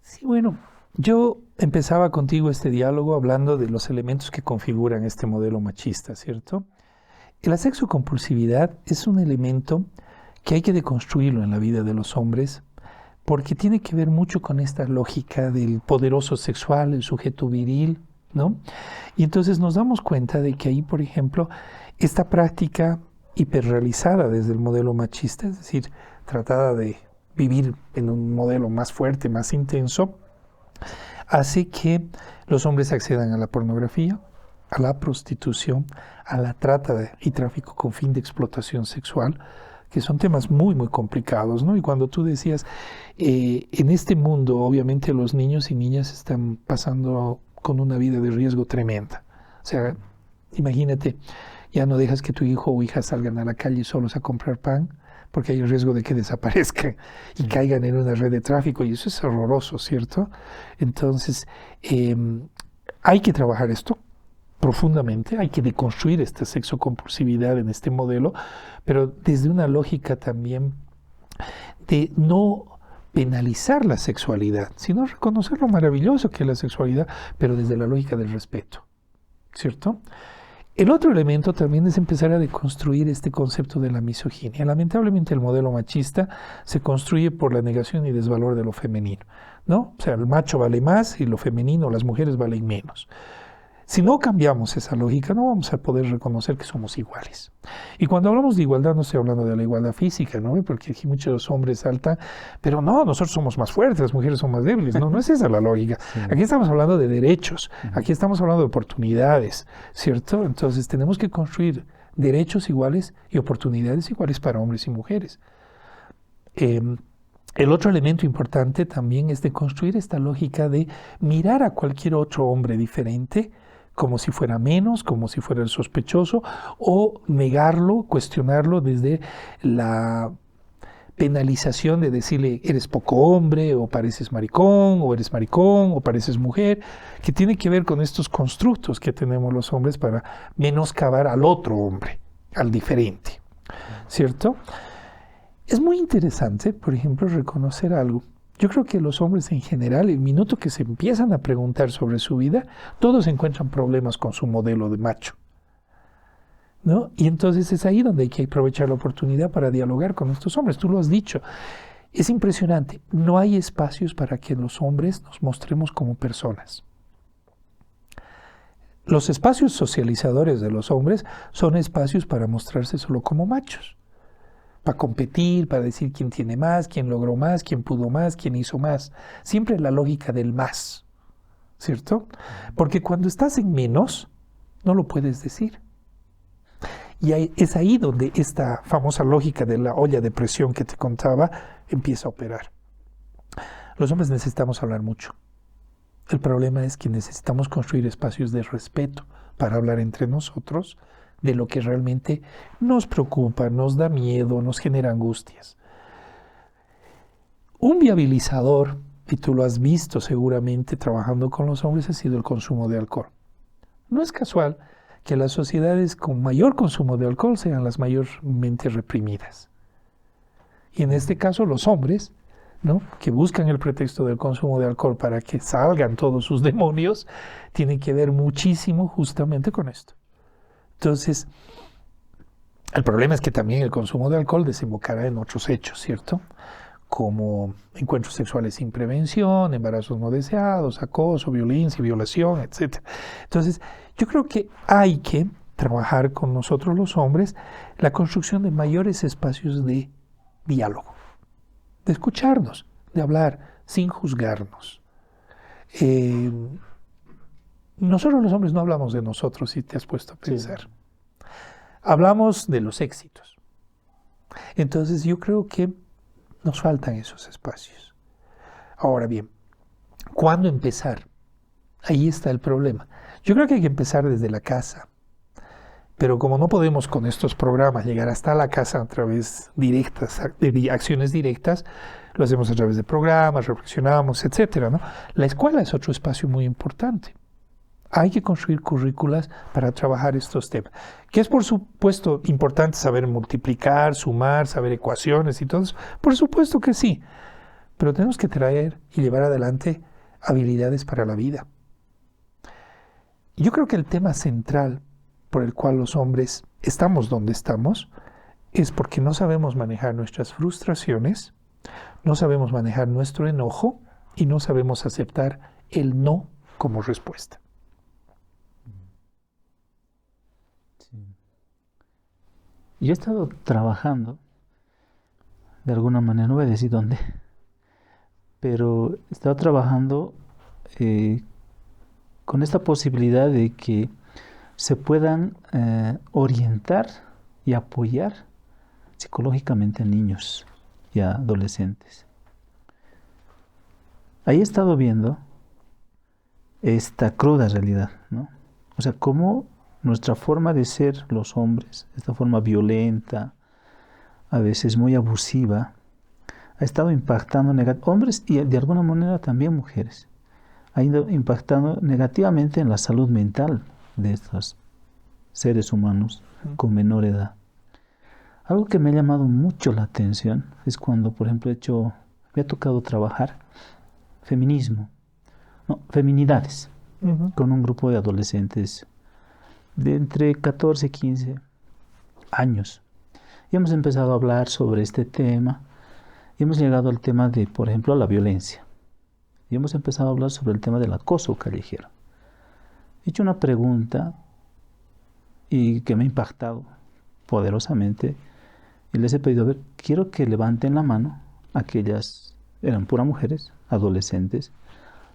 Sí, bueno, yo empezaba contigo este diálogo hablando de los elementos que configuran este modelo machista, ¿cierto? La sexocompulsividad es un elemento que hay que deconstruirlo en la vida de los hombres porque tiene que ver mucho con esta lógica del poderoso sexual, el sujeto viril, ¿no? Y entonces nos damos cuenta de que ahí, por ejemplo, esta práctica hiperrealizada desde el modelo machista, es decir, tratada de vivir en un modelo más fuerte, más intenso, hace que los hombres accedan a la pornografía, a la prostitución, a la trata y tráfico con fin de explotación sexual, que son temas muy, muy complicados, ¿no? Y cuando tú decías, en este mundo, obviamente los niños y niñas están pasando con una vida de riesgo tremenda. O sea, imagínate, ya no dejas que tu hijo o hija salgan a la calle solos a comprar pan, porque hay el riesgo de que desaparezcan y caigan en una red de tráfico, y eso es horroroso, ¿cierto? Entonces, hay que trabajar esto profundamente, hay que deconstruir esta sexocompulsividad en este modelo, pero desde una lógica también de no penalizar la sexualidad, sino reconocer lo maravilloso que es la sexualidad, pero desde la lógica del respeto, ¿cierto? El otro elemento también es empezar a deconstruir este concepto de la misoginia. Lamentablemente el modelo machista se construye por la negación y desvalor de lo femenino, ¿no? O sea, el macho vale más y lo femenino, las mujeres valen menos. Si no cambiamos esa lógica, no vamos a poder reconocer que somos iguales. Y cuando hablamos de igualdad, no estoy hablando de la igualdad física, ¿no? Porque aquí muchos hombres saltan, pero no, nosotros somos más fuertes, las mujeres son más débiles. No, no es esa la lógica. Sí. Aquí estamos hablando de derechos, aquí estamos hablando de oportunidades, ¿cierto? Entonces tenemos que construir derechos iguales y oportunidades iguales para hombres y mujeres. El otro elemento importante también es de construir esta lógica de mirar a cualquier otro hombre diferente como si fuera menos, como si fuera el sospechoso, o negarlo, cuestionarlo desde la penalización de decirle eres poco hombre, o pareces maricón, o pareces mujer, que tiene que ver con estos constructos que tenemos los hombres para menoscabar al otro hombre, al diferente, ¿cierto? Es muy interesante, por ejemplo, reconocer algo. Yo creo que los hombres en general, el minuto que se empiezan a preguntar sobre su vida, todos encuentran problemas con su modelo de macho, ¿no? Y entonces es ahí donde hay que aprovechar la oportunidad para dialogar con estos hombres. Tú lo has dicho. Es impresionante. No hay espacios para que los hombres nos mostremos como personas. Los espacios socializadores de los hombres son espacios para mostrarse solo como machos. Para competir, para decir quién tiene más, quién logró más, quién pudo más, quién hizo más. Siempre la lógica del más, ¿cierto? Porque cuando estás en menos, no lo puedes decir. Y es ahí donde esta famosa lógica de la olla de presión que te contaba empieza a operar. Los hombres necesitamos hablar mucho. El problema es que necesitamos construir espacios de respeto para hablar entre nosotros de lo que realmente nos preocupa, nos da miedo, nos genera angustias. Un viabilizador, y tú lo has visto seguramente trabajando con los hombres, ha sido el consumo de alcohol. No es casual que las sociedades con mayor consumo de alcohol sean las mayormente reprimidas. Y en este caso los hombres, ¿no?, que buscan el pretexto del consumo de alcohol para que salgan todos sus demonios, tienen que ver muchísimo justamente con esto. Entonces, el problema es que también el consumo de alcohol desembocará en otros hechos, ¿cierto? Como encuentros sexuales sin prevención, embarazos no deseados, acoso, violencia, violación, etc. Entonces, yo creo que hay que trabajar con nosotros los hombres la construcción de mayores espacios de diálogo, de escucharnos, de hablar sin juzgarnos. Nosotros los hombres no hablamos de nosotros, si te has puesto a pensar. Sí. Hablamos de los éxitos. Entonces yo creo que nos faltan esos espacios. Ahora bien, ¿cuándo empezar? Ahí está el problema. Yo creo que hay que empezar desde la casa. Pero como no podemos con estos programas llegar hasta la casa a través de acciones directas, lo hacemos a través de programas, reflexionamos, etcétera, ¿no? La escuela es otro espacio muy importante. Hay que construir currículas para trabajar estos temas. Que es por supuesto importante saber multiplicar, sumar, saber ecuaciones y todo eso. Por supuesto que sí. Pero tenemos que traer y llevar adelante habilidades para la vida. Yo creo que el tema central por el cual los hombres estamos donde estamos es porque no sabemos manejar nuestras frustraciones, no sabemos manejar nuestro enojo y no sabemos aceptar el no como respuesta. Yo he estado trabajando, de alguna manera, no voy a decir dónde, pero he estado trabajando con esta posibilidad de que se puedan orientar y apoyar psicológicamente a niños y a adolescentes. Ahí he estado viendo esta cruda realidad, ¿no? O sea, cómo nuestra forma de ser los hombres, esta forma violenta, a veces muy abusiva, ha estado impactando hombres y de alguna manera también mujeres. Ha ido impactando negativamente en la salud mental de estos seres humanos con menor edad. Algo que me ha llamado mucho la atención es cuando, por ejemplo, he hecho me ha tocado trabajar feminismo, no, feminidades, con un grupo de adolescentes de entre 14 y 15 años. Y hemos empezado a hablar sobre este tema y hemos llegado al tema de, por ejemplo, la violencia. Y hemos empezado a hablar sobre el tema del acoso callejero. He hecho una pregunta y que me ha impactado poderosamente y les he pedido, a ver, quiero que levanten la mano aquellas, eran puras mujeres, adolescentes,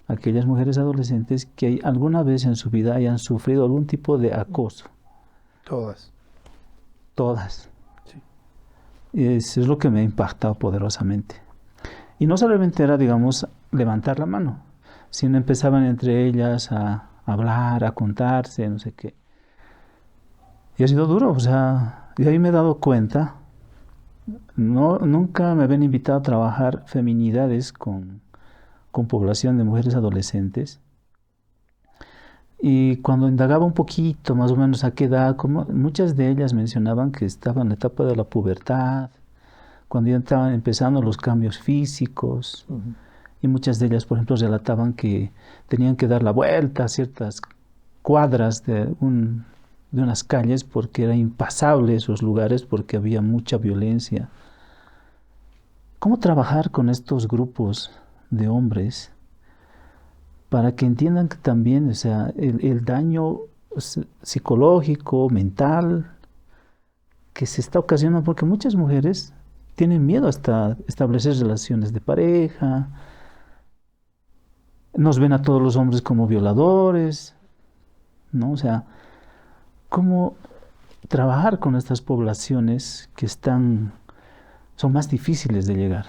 aquellas mujeres adolescentes que alguna vez en su vida hayan sufrido algún tipo de acoso. Todas. Todas. Sí. Eso es lo que me ha impactado poderosamente. Y no solamente era, digamos, levantar la mano, sino empezaban entre ellas a hablar, a contarse, no sé qué. Y ha sido duro, o sea, y ahí me he dado cuenta, nunca me habían invitado a trabajar feminidades con población de mujeres adolescentes. Y cuando indagaba un poquito, más o menos a qué edad, como muchas de ellas mencionaban que estaban en la etapa de la pubertad, cuando ya estaban empezando los cambios físicos, y muchas de ellas, por ejemplo, relataban que tenían que dar la vuelta a ciertas cuadras de unas calles porque era impasable esos lugares porque había mucha violencia. ¿Cómo trabajar con estos grupos de hombres para que entiendan que también, o sea, el daño psicológico, mental, que se está ocasionando, porque muchas mujeres tienen miedo hasta establecer relaciones de pareja, nos ven a todos los hombres como violadores, ¿no? O sea, ¿cómo trabajar con estas poblaciones que son más difíciles de llegar?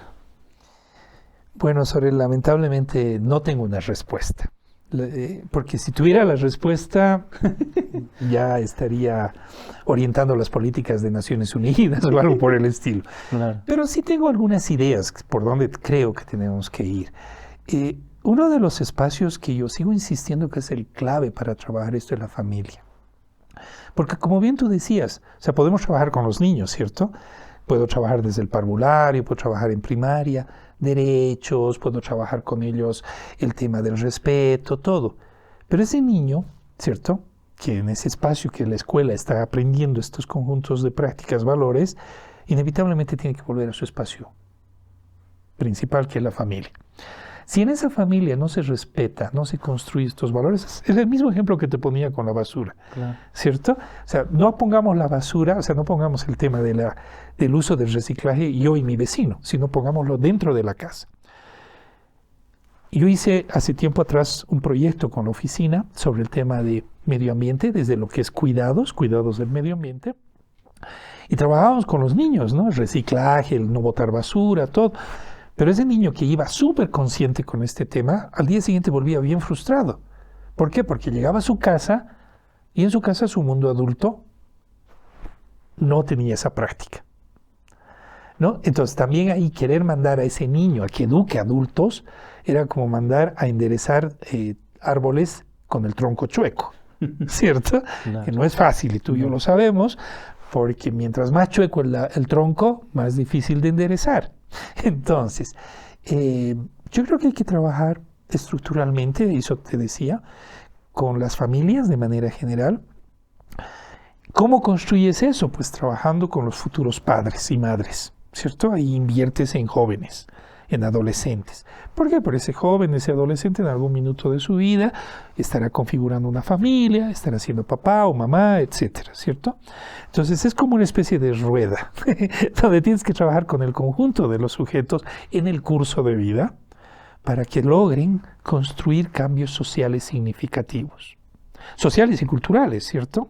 Bueno, Sorel, lamentablemente no tengo una respuesta. Porque si tuviera la respuesta, ya estaría orientando las políticas de Naciones Unidas o algo por el estilo. Claro. Pero sí tengo algunas ideas por donde creo que tenemos que ir. Uno de los espacios que yo sigo insistiendo que es el clave para trabajar esto es la familia. Porque como bien tú decías, o sea, podemos trabajar con los niños, ¿cierto? Puedo trabajar desde el parvulario, puedo trabajar en primaria, derechos, puedo trabajar con ellos el tema del respeto, todo. Pero ese niño, ¿cierto?, que en ese espacio que la escuela está aprendiendo estos conjuntos de prácticas, valores, inevitablemente tiene que volver a su espacio principal, que es la familia. Si en esa familia no se respeta, no se construye estos valores, es el mismo ejemplo que te ponía con la basura, Claro. ¿cierto? O sea, no pongamos la basura, o sea, no pongamos el tema del uso del reciclaje yo y mi vecino, sino pongámoslo dentro de la casa. Yo hice hace tiempo atrás un proyecto con la oficina sobre el tema de medio ambiente, desde lo que es cuidados del medio ambiente, y trabajábamos con los niños, ¿no? El reciclaje, el no botar basura, todo. Pero ese niño que iba súper consciente con este tema, al día siguiente volvía bien frustrado. ¿Por qué? Porque llegaba a su casa y en su casa su mundo adulto no tenía esa práctica, ¿no? Entonces también ahí querer mandar a ese niño a que eduque adultos era como mandar a enderezar árboles con el tronco chueco, ¿cierto? Claro. Que no es fácil y tú y yo lo sabemos, porque mientras más chueco el tronco, más difícil de enderezar. Entonces, yo creo que hay que trabajar estructuralmente, eso te decía, con las familias de manera general. ¿Cómo construyes eso? Pues trabajando con los futuros padres y madres, ¿cierto? Ahí inviertes en jóvenes, en adolescentes. ¿Por qué? Porque ese joven, ese adolescente en algún minuto de su vida estará configurando una familia, estará siendo papá o mamá, etcétera, ¿cierto? Entonces es como una especie de rueda, donde tienes que trabajar con el conjunto de los sujetos en el curso de vida para que logren construir cambios sociales significativos. Sociales y culturales, ¿cierto?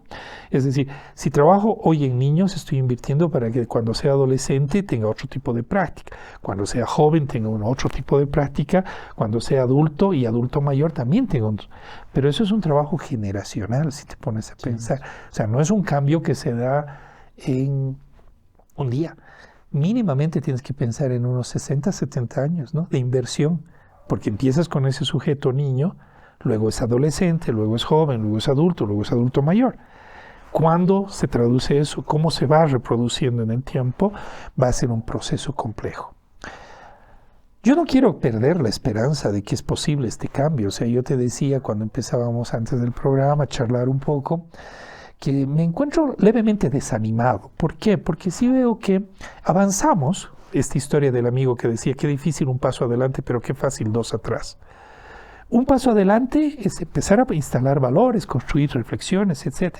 Es decir, si trabajo hoy en niños, estoy invirtiendo para que cuando sea adolescente tenga otro tipo de práctica, cuando sea joven tenga otro tipo de práctica, cuando sea adulto y adulto mayor también tenga otro. Pero eso es un trabajo generacional, si te pones a pensar. O sea, no es un cambio que se da en un día. Mínimamente tienes que pensar en unos 60, 70 años, ¿no?, de inversión, porque empiezas con ese sujeto niño, luego es adolescente, luego es joven, luego es adulto mayor. ¿Cuándo se traduce eso? ¿Cómo se va reproduciendo en el tiempo? Va a ser un proceso complejo. Yo no quiero perder la esperanza de que es posible este cambio. O sea, yo te decía cuando empezábamos antes del programa a charlar un poco, que me encuentro levemente desanimado. ¿Por qué? Porque sí veo que avanzamos. Esta historia del amigo que decía, qué difícil un paso adelante, pero qué fácil dos atrás. Un paso adelante es empezar a instalar valores, construir reflexiones, etc.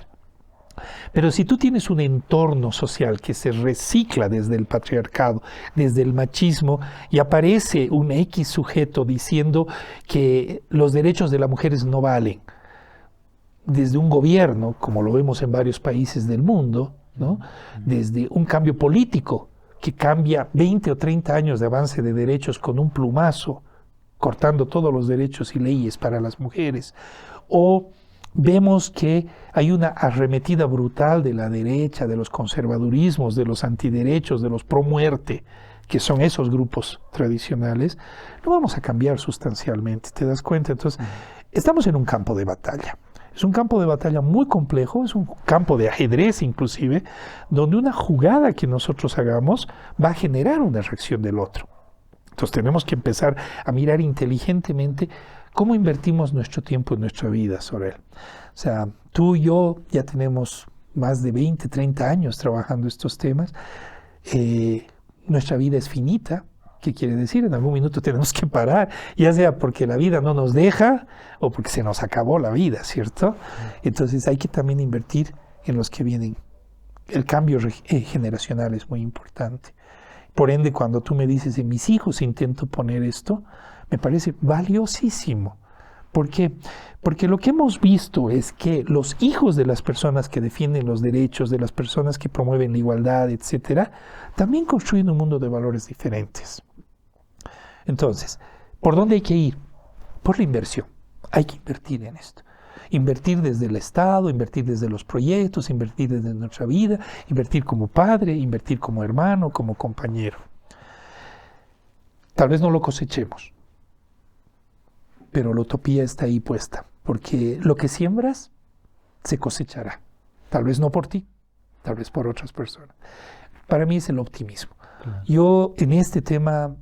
Pero si tú tienes un entorno social que se recicla desde el patriarcado, desde el machismo, y aparece un X sujeto diciendo que los derechos de las mujeres no valen, desde un gobierno, como lo vemos en varios países del mundo, ¿no? Desde un cambio político que cambia 20 o 30 años de avance de derechos con un plumazo, cortando todos los derechos y leyes para las mujeres, o vemos que hay una arremetida brutal de la derecha, de los conservadurismos, de los antiderechos, de los pro muerte, que son esos grupos tradicionales, no vamos a cambiar sustancialmente, ¿te das cuenta? Entonces, estamos en un campo de batalla. Es un campo de batalla muy complejo, es un campo de ajedrez inclusive, donde una jugada que nosotros hagamos va a generar una reacción del otro. Entonces tenemos que empezar a mirar inteligentemente cómo invertimos nuestro tiempo en nuestra vida, Sorel. O sea, tú y yo ya tenemos más de 20, 30 años trabajando estos temas. Nuestra vida es finita. ¿Qué quiere decir? En algún minuto tenemos que parar, ya sea porque la vida no nos deja o porque se nos acabó la vida, ¿cierto? Entonces hay que también invertir en los que vienen. El cambio generacional es muy importante. Por ende, cuando tú me dices, en mis hijos intento poner esto, me parece valiosísimo. ¿Por qué? Porque lo que hemos visto es que los hijos de las personas que defienden los derechos, de las personas que promueven la igualdad, etcétera, también construyen un mundo de valores diferentes. Entonces, ¿por dónde hay que ir? Por la inversión. Hay que invertir en esto. Invertir desde el Estado, invertir desde los proyectos, invertir desde nuestra vida, invertir como padre, invertir como hermano, como compañero. Tal vez no lo cosechemos, pero la utopía está ahí puesta, porque lo que siembras se cosechará. Tal vez no por ti, tal vez por otras personas. Para mí es el optimismo. Claro. Yo en este tema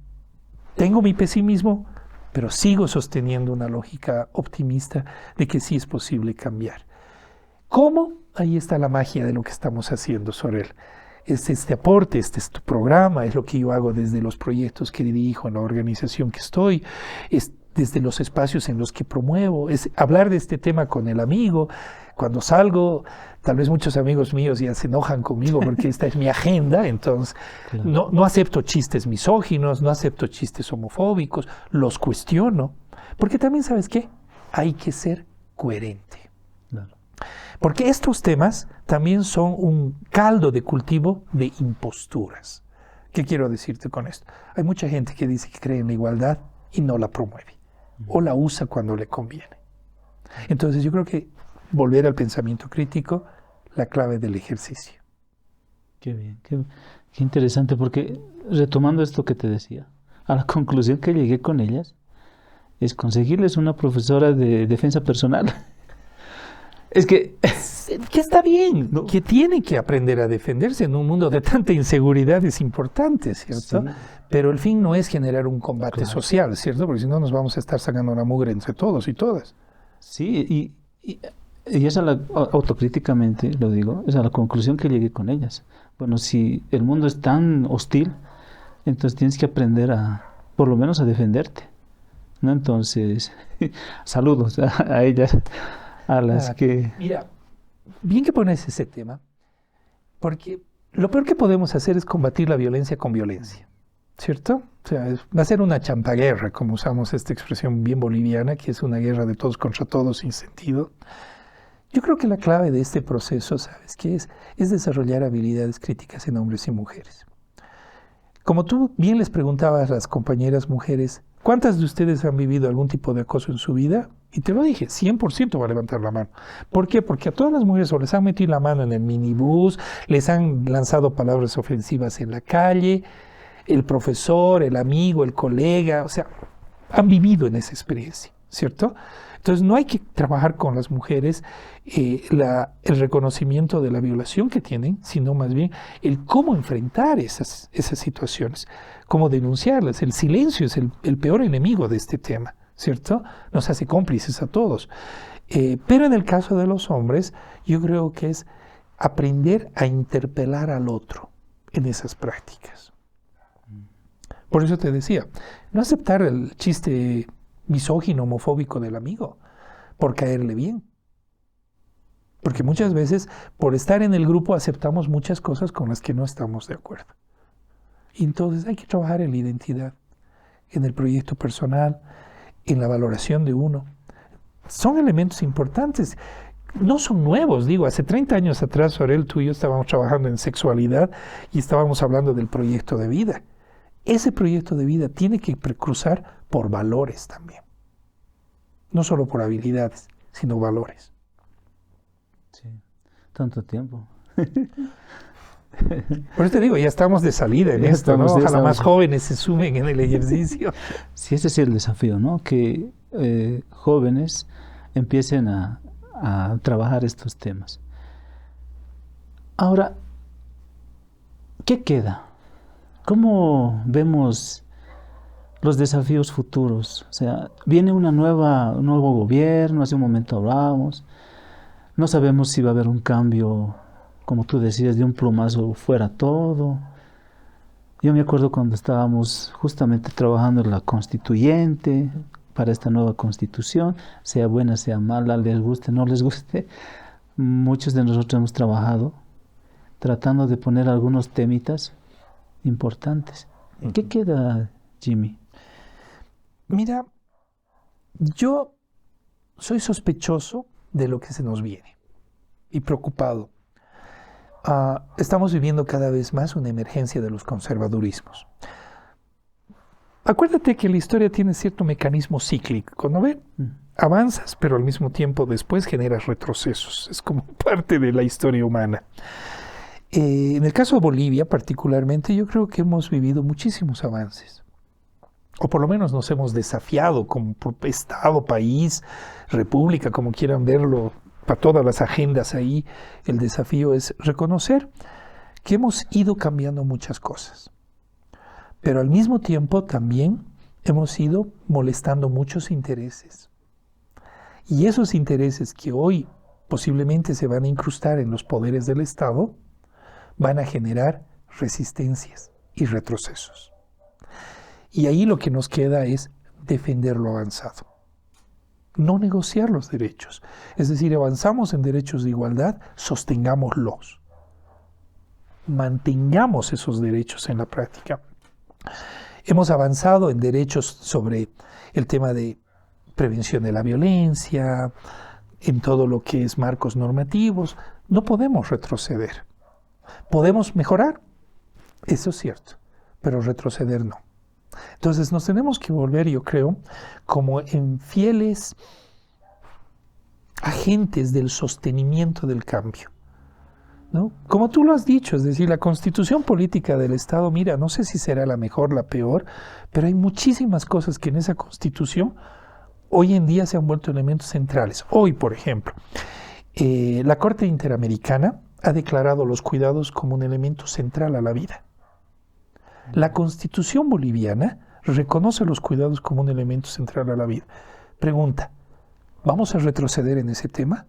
tengo mi pesimismo, pero sigo sosteniendo una lógica optimista de que sí es posible cambiar. ¿Cómo? Ahí está la magia de lo que estamos haciendo, Sorel. Es este aporte, este es tu programa, es lo que yo hago desde los proyectos que dirijo en la organización que estoy, es desde los espacios en los que promuevo, es hablar de este tema con el amigo. Cuando salgo, tal vez muchos amigos míos ya se enojan conmigo porque esta es mi agenda, entonces claro. no acepto chistes misóginos, no acepto chistes homofóbicos, los cuestiono, porque también, ¿sabes qué? Hay que ser coherente. Claro. Porque estos temas también son un caldo de cultivo de imposturas. ¿Qué quiero decirte con esto? Hay mucha gente que dice que cree en la igualdad y no la promueve, o la usa cuando le conviene. Entonces yo creo que volver al pensamiento crítico, la clave del ejercicio. Qué bien, qué interesante, porque retomando esto que te decía, a la conclusión que llegué con ellas es conseguirles una profesora de defensa personal. Es que está bien, ¿no? Que tiene que aprender a defenderse en un mundo de tanta inseguridad, es importante, ¿cierto? Sí. Pero el fin no es generar un combate social, ¿cierto? Porque si no nos vamos a estar sacando la mugre entre todos y todas. Sí, y esa autocríticamente, lo digo, es a la conclusión que llegué con ellas. Bueno, si el mundo es tan hostil, entonces tienes que aprender por lo menos a defenderte, ¿no? Entonces, saludos a ellas, a las que... Mira, bien que pones ese tema, porque lo peor que podemos hacer es combatir la violencia con violencia, ¿cierto? O sea, va a ser una champaguerra, como usamos esta expresión bien boliviana, que es una guerra de todos contra todos sin sentido. Yo creo que la clave de este proceso, ¿sabes qué es? Es desarrollar habilidades críticas en hombres y mujeres. Como tú bien les preguntabas a las compañeras mujeres, ¿cuántas de ustedes han vivido algún tipo de acoso en su vida? Y te lo dije, 100% va a levantar la mano. ¿Por qué? Porque a todas las mujeres o les han metido la mano en el minibús, les han lanzado palabras ofensivas en la calle, el profesor, el amigo, el colega, o sea, han vivido en esa experiencia, ¿cierto? Entonces no hay que trabajar con las mujeres el reconocimiento de la violación que tienen, sino más bien el cómo enfrentar esas situaciones, cómo denunciarlas. El silencio es el peor enemigo de este tema, ¿cierto? Nos hace cómplices a todos. Pero en el caso de los hombres, yo creo que es aprender a interpelar al otro en esas prácticas. Por eso te decía, no aceptar el chiste misógino, homofóbico del amigo, por caerle bien. Porque muchas veces, por estar en el grupo, aceptamos muchas cosas con las que no estamos de acuerdo. Y entonces hay que trabajar en la identidad, en el proyecto personal, en la valoración de uno. Son elementos importantes. No son nuevos, digo, hace 30 años atrás, Sorel, tú y yo estábamos trabajando en sexualidad y estábamos hablando del proyecto de vida. Ese proyecto de vida tiene que cruzar por valores también. No solo por habilidades, sino valores. Sí, tanto tiempo. Por eso te digo, ya estamos de salida en esto, ¿no? Ojalá más jóvenes se sumen en el ejercicio. Sí, ese es el desafío, ¿no? Que jóvenes empiecen a trabajar estos temas. Ahora, ¿qué queda? ¿Cómo vemos los desafíos futuros? O sea, viene un nuevo gobierno, hace un momento hablábamos, no sabemos si va a haber un cambio, como tú decías, de un plumazo fuera todo. Yo me acuerdo cuando estábamos justamente trabajando en la constituyente, para esta nueva constitución, sea buena, sea mala, les guste, no les guste, muchos de nosotros hemos trabajado tratando de poner algunos temitas importantes. ¿Qué queda, Jimmy? Mira, yo soy sospechoso de lo que se nos viene y preocupado. Estamos viviendo cada vez más una emergencia de los conservadurismos. Acuérdate que la historia tiene cierto mecanismo cíclico, ¿no ves? Avanzas, pero al mismo tiempo después generas retrocesos. Es como parte de la historia humana. En el caso de Bolivia particularmente, yo creo que hemos vivido muchísimos avances. O por lo menos nos hemos desafiado como Estado, país, república, como quieran verlo, para todas las agendas ahí. El desafío es reconocer que hemos ido cambiando muchas cosas. Pero al mismo tiempo también hemos ido molestando muchos intereses. Y esos intereses que hoy posiblemente se van a incrustar en los poderes del Estado, van a generar resistencias y retrocesos. Y ahí lo que nos queda es defender lo avanzado. No negociar los derechos. Es decir, avanzamos en derechos de igualdad, sostengámoslos. Mantengamos esos derechos en la práctica. Hemos avanzado en derechos sobre el tema de prevención de la violencia, en todo lo que es marcos normativos. No podemos retroceder. ¿Podemos mejorar? Eso es cierto, pero retroceder no. Entonces nos tenemos que volver, yo creo, como en fieles agentes del sostenimiento del cambio, ¿no? Como tú lo has dicho, es decir, la constitución política del Estado, mira, no sé si será la mejor, la peor, pero hay muchísimas cosas que en esa constitución hoy en día se han vuelto elementos centrales. Hoy, por ejemplo, la Corte Interamericana ha declarado los cuidados como un elemento central a la vida. La Constitución boliviana reconoce los cuidados como un elemento central a la vida. Pregunta, ¿vamos a retroceder en ese tema?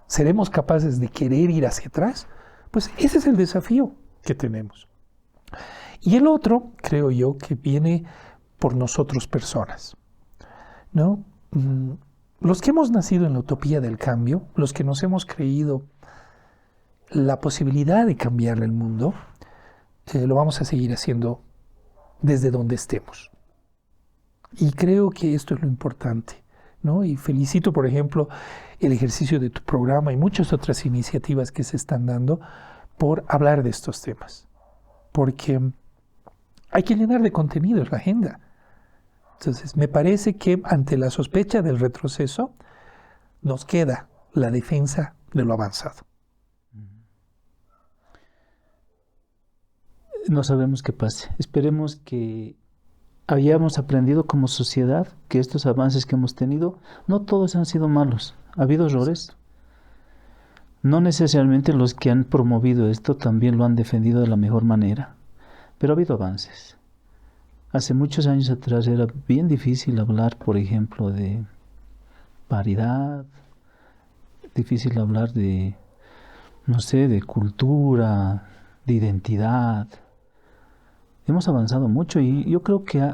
¿Seremos capaces de querer ir hacia atrás? Pues ese es el desafío que tenemos. Y el otro, creo yo, que viene por nosotros personas, ¿no? Los que hemos nacido en la utopía del cambio, los que nos hemos creído la posibilidad de cambiar el mundo, lo vamos a seguir haciendo desde donde estemos. Y creo que esto es lo importante, ¿no? Y felicito, por ejemplo, el ejercicio de tu programa y muchas otras iniciativas que se están dando por hablar de estos temas. Porque hay que llenar de contenidos la agenda. Entonces, me parece que ante la sospecha del retroceso, nos queda la defensa de lo avanzado. No sabemos qué pase. Esperemos que habíamos aprendido como sociedad que estos avances que hemos tenido, no todos han sido malos. Ha habido errores. No necesariamente los que han promovido esto también lo han defendido de la mejor manera, pero ha habido avances. Hace muchos años atrás era bien difícil hablar, por ejemplo, de paridad, difícil hablar de, no sé, de cultura, de identidad. Hemos avanzado mucho y yo creo que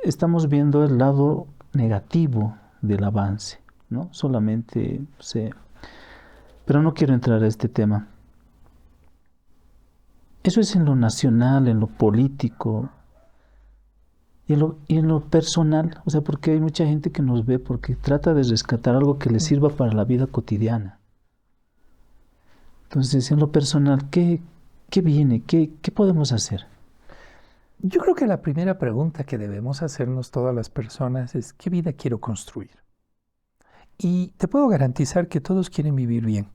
estamos viendo el lado negativo del avance, ¿no? Solamente, pero no quiero entrar a este tema. Eso es en lo nacional, en lo político y en lo personal. O sea, porque hay mucha gente que nos ve porque trata de rescatar algo que les sirva para la vida cotidiana. Entonces, en lo personal, ¿qué viene? ¿Qué podemos hacer? Yo creo que la primera pregunta que debemos hacernos todas las personas es ¿qué vida quiero construir? Y te puedo garantizar que todos quieren vivir bien.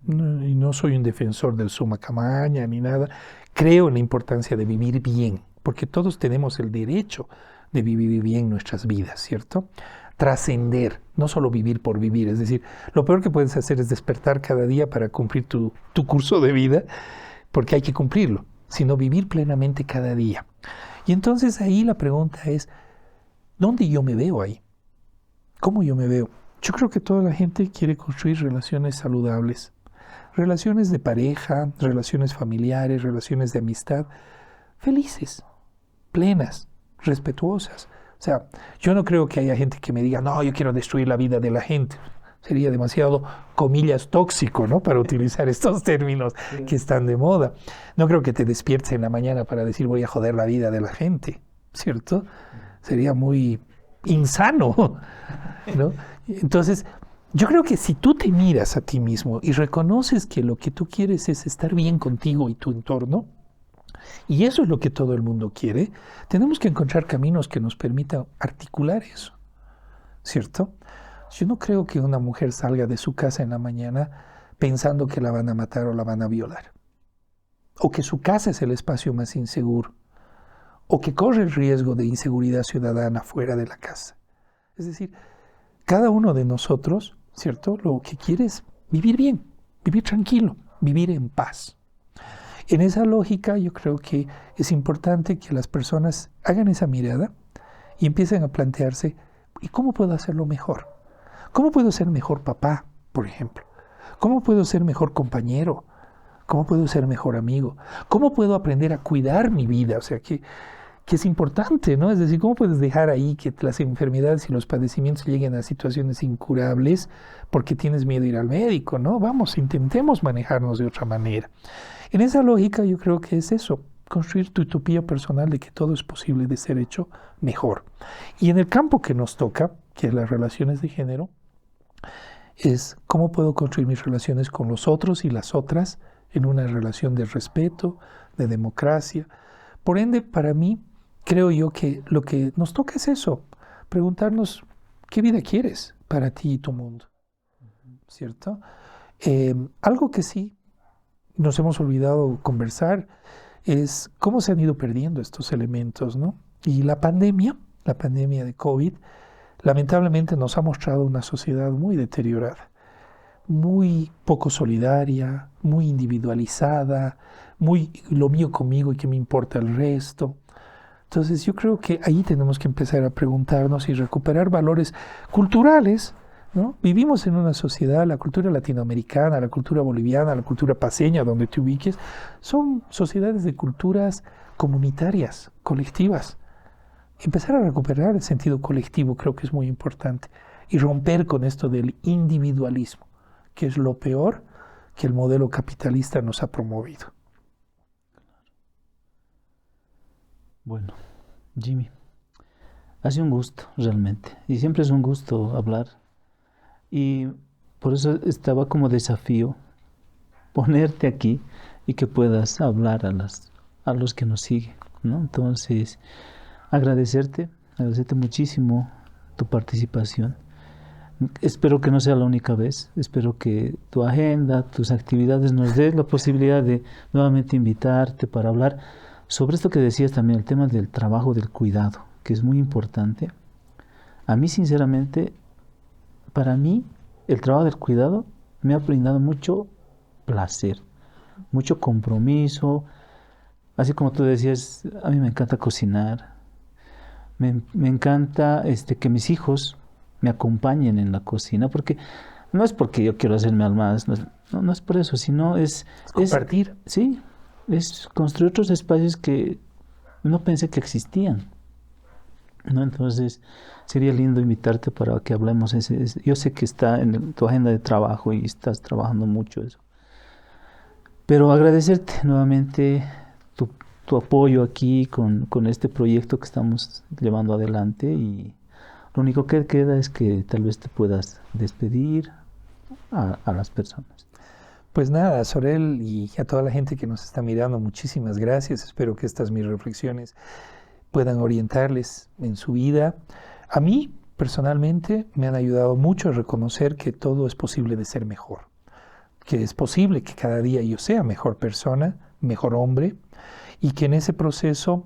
Y no soy un defensor del suma camaña ni nada. Creo en la importancia de vivir bien, porque todos tenemos el derecho de vivir bien nuestras vidas, ¿cierto? Trascender, no solo vivir por vivir. Es decir, lo peor que puedes hacer es despertar cada día para cumplir tu curso de vida, porque hay que cumplirlo, sino vivir plenamente cada día. Y entonces ahí la pregunta es, ¿dónde yo me veo ahí? ¿Cómo yo me veo? Yo creo que toda la gente quiere construir relaciones saludables. Relaciones de pareja, relaciones familiares, relaciones de amistad, felices, plenas, respetuosas. O sea, yo no creo que haya gente que me diga, no, yo quiero destruir la vida de la gente. Sería demasiado, comillas, tóxico, ¿no? Para utilizar estos términos que están de moda. No creo que te despiertes en la mañana para decir, voy a joder la vida de la gente, ¿cierto? Sería muy insano, ¿no? Entonces, yo creo que si tú te miras a ti mismo y reconoces que lo que tú quieres es estar bien contigo y tu entorno, y eso es lo que todo el mundo quiere, tenemos que encontrar caminos que nos permitan articular eso, ¿cierto? Yo no creo que una mujer salga de su casa en la mañana pensando que la van a matar o la van a violar, o que su casa es el espacio más inseguro, o que corre el riesgo de inseguridad ciudadana fuera de la casa. Es decir, cada uno de nosotros, ¿cierto? Lo que quiere es vivir bien, vivir tranquilo, vivir en paz. En esa lógica yo creo que es importante que las personas hagan esa mirada y empiecen a plantearse, ¿y cómo puedo hacerlo mejor? ¿Cómo puedo ser mejor papá, por ejemplo? ¿Cómo puedo ser mejor compañero? ¿Cómo puedo ser mejor amigo? ¿Cómo puedo aprender a cuidar mi vida? O sea, que es importante, ¿no? Es decir, ¿cómo puedes dejar ahí que las enfermedades y los padecimientos lleguen a situaciones incurables porque tienes miedo a ir al médico, ¿no? Vamos, intentemos manejarnos de otra manera. En esa lógica yo creo que es eso, construir tu utopía personal de que todo es posible de ser hecho mejor. Y en el campo que nos toca, que es las relaciones de género, es cómo puedo construir mis relaciones con los otros y las otras en una relación de respeto, de democracia. Por ende, para mí, creo yo que lo que nos toca es eso, preguntarnos qué vida quieres para ti y tu mundo, ¿cierto? Algo que sí nos hemos olvidado conversar es cómo se han ido perdiendo estos elementos, ¿no? Y la pandemia de COVID, lamentablemente nos ha mostrado una sociedad muy deteriorada, muy poco solidaria, muy individualizada, muy lo mío conmigo y que me importa el resto. Entonces yo creo que ahí tenemos que empezar a preguntarnos y recuperar valores culturales, ¿no? Vivimos en una sociedad, la cultura latinoamericana, la cultura boliviana, la cultura paceña, donde te ubiques, son sociedades de culturas comunitarias, colectivas. Empezar a recuperar el sentido colectivo creo que es muy importante y romper con esto del individualismo, que es lo peor que el modelo capitalista nos ha promovido. Bueno, Jimmy, ha sido un gusto realmente, y siempre es un gusto hablar, y por eso estaba como desafío ponerte aquí y que puedas hablar a los que nos siguen, ¿no? Entonces, agradecerte muchísimo tu participación. Espero que no sea la única vez, espero que tu agenda, tus actividades nos den la posibilidad de nuevamente invitarte para hablar Sobre esto que decías también, el tema del trabajo del cuidado, que es muy importante. A mí, sinceramente, para mí, el trabajo del cuidado me ha brindado mucho placer, mucho compromiso. Así como tú decías, a mí me encanta cocinar, me encanta que mis hijos me acompañen en la cocina, porque no es porque yo quiero hacerme al más, no es por eso, sino Compartir. sí, es construir otros espacios que no pensé que existían, ¿no? Entonces, sería lindo invitarte para que hablemos. Yo sé que está en tu agenda de trabajo y estás trabajando mucho eso. Pero agradecerte nuevamente tu, tu apoyo aquí con este proyecto que estamos llevando adelante, y lo único que queda es que tal vez te puedas despedir a las personas. Pues nada, Sorel, y a toda la gente que nos está mirando, muchísimas gracias. Espero que estas mis reflexiones puedan orientarles en su vida. A mí, personalmente, me han ayudado mucho a reconocer que todo es posible de ser mejor, que es posible que cada día yo sea mejor persona, mejor hombre, y que en ese proceso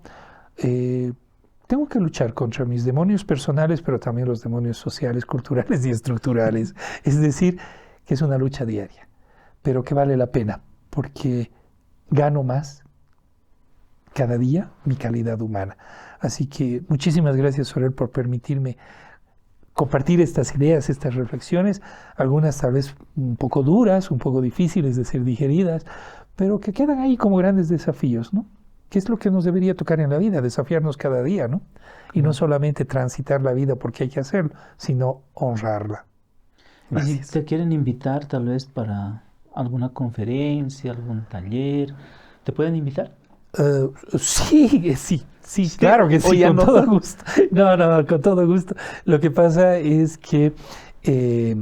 tengo que luchar contra mis demonios personales, pero también los demonios sociales, culturales y estructurales. Es decir, que es una lucha diaria, pero que vale la pena, porque gano más cada día mi calidad humana. Así que muchísimas gracias, Sorel, por permitirme compartir estas ideas, estas reflexiones, algunas tal vez un poco duras, un poco difíciles de ser digeridas, pero que quedan ahí como grandes desafíos, ¿no? ¿Qué es lo que nos debería tocar en la vida? Desafiarnos cada día, ¿no? Y no solamente transitar la vida porque hay que hacerlo, sino honrarla. Y si Gracias. te quieren invitar tal vez para alguna conferencia, algún taller, ¿te pueden invitar? Sí, claro que O sí, ya con no. todo gusto. No, con todo gusto. Lo que pasa es que eh,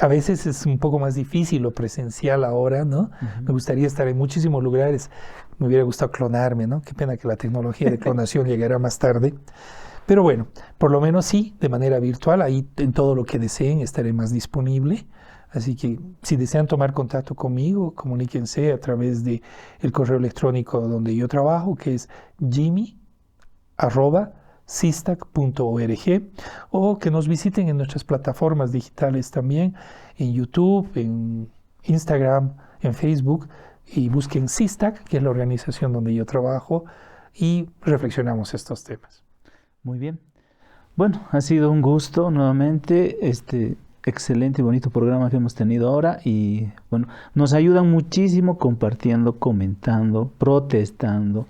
a veces es un poco más difícil lo presencial ahora, ¿no? Me gustaría estar en muchísimos lugares. Me hubiera gustado clonarme, ¿no? Qué pena que la tecnología de clonación llegará más tarde. Pero bueno, por lo menos sí, de manera virtual, ahí en todo lo que deseen estaré más disponible. Así que si desean tomar contacto conmigo, comuníquense a través de el correo electrónico donde yo trabajo, que es jimmy@sistac.org, o que nos visiten en nuestras plataformas digitales también, en YouTube, en Instagram, en Facebook, y busquen Sistac, que es la organización donde yo trabajo, y reflexionamos estos temas. Muy bien. Bueno, ha sido un gusto nuevamente este excelente y bonito programa que hemos tenido ahora, y bueno, nos ayudan muchísimo compartiendo, comentando, protestando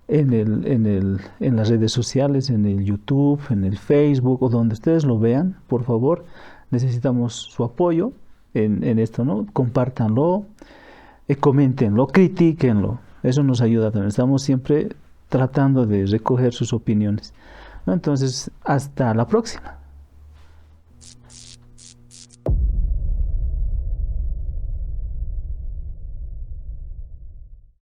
en las redes sociales, en el YouTube, en el Facebook o donde ustedes lo vean. Por favor, necesitamos su apoyo en esto, ¿no? Compártanlo, coméntenlo, critíquenlo. Eso nos ayuda también. Estamos siempre tratando de recoger sus opiniones, ¿no? Entonces, hasta la próxima.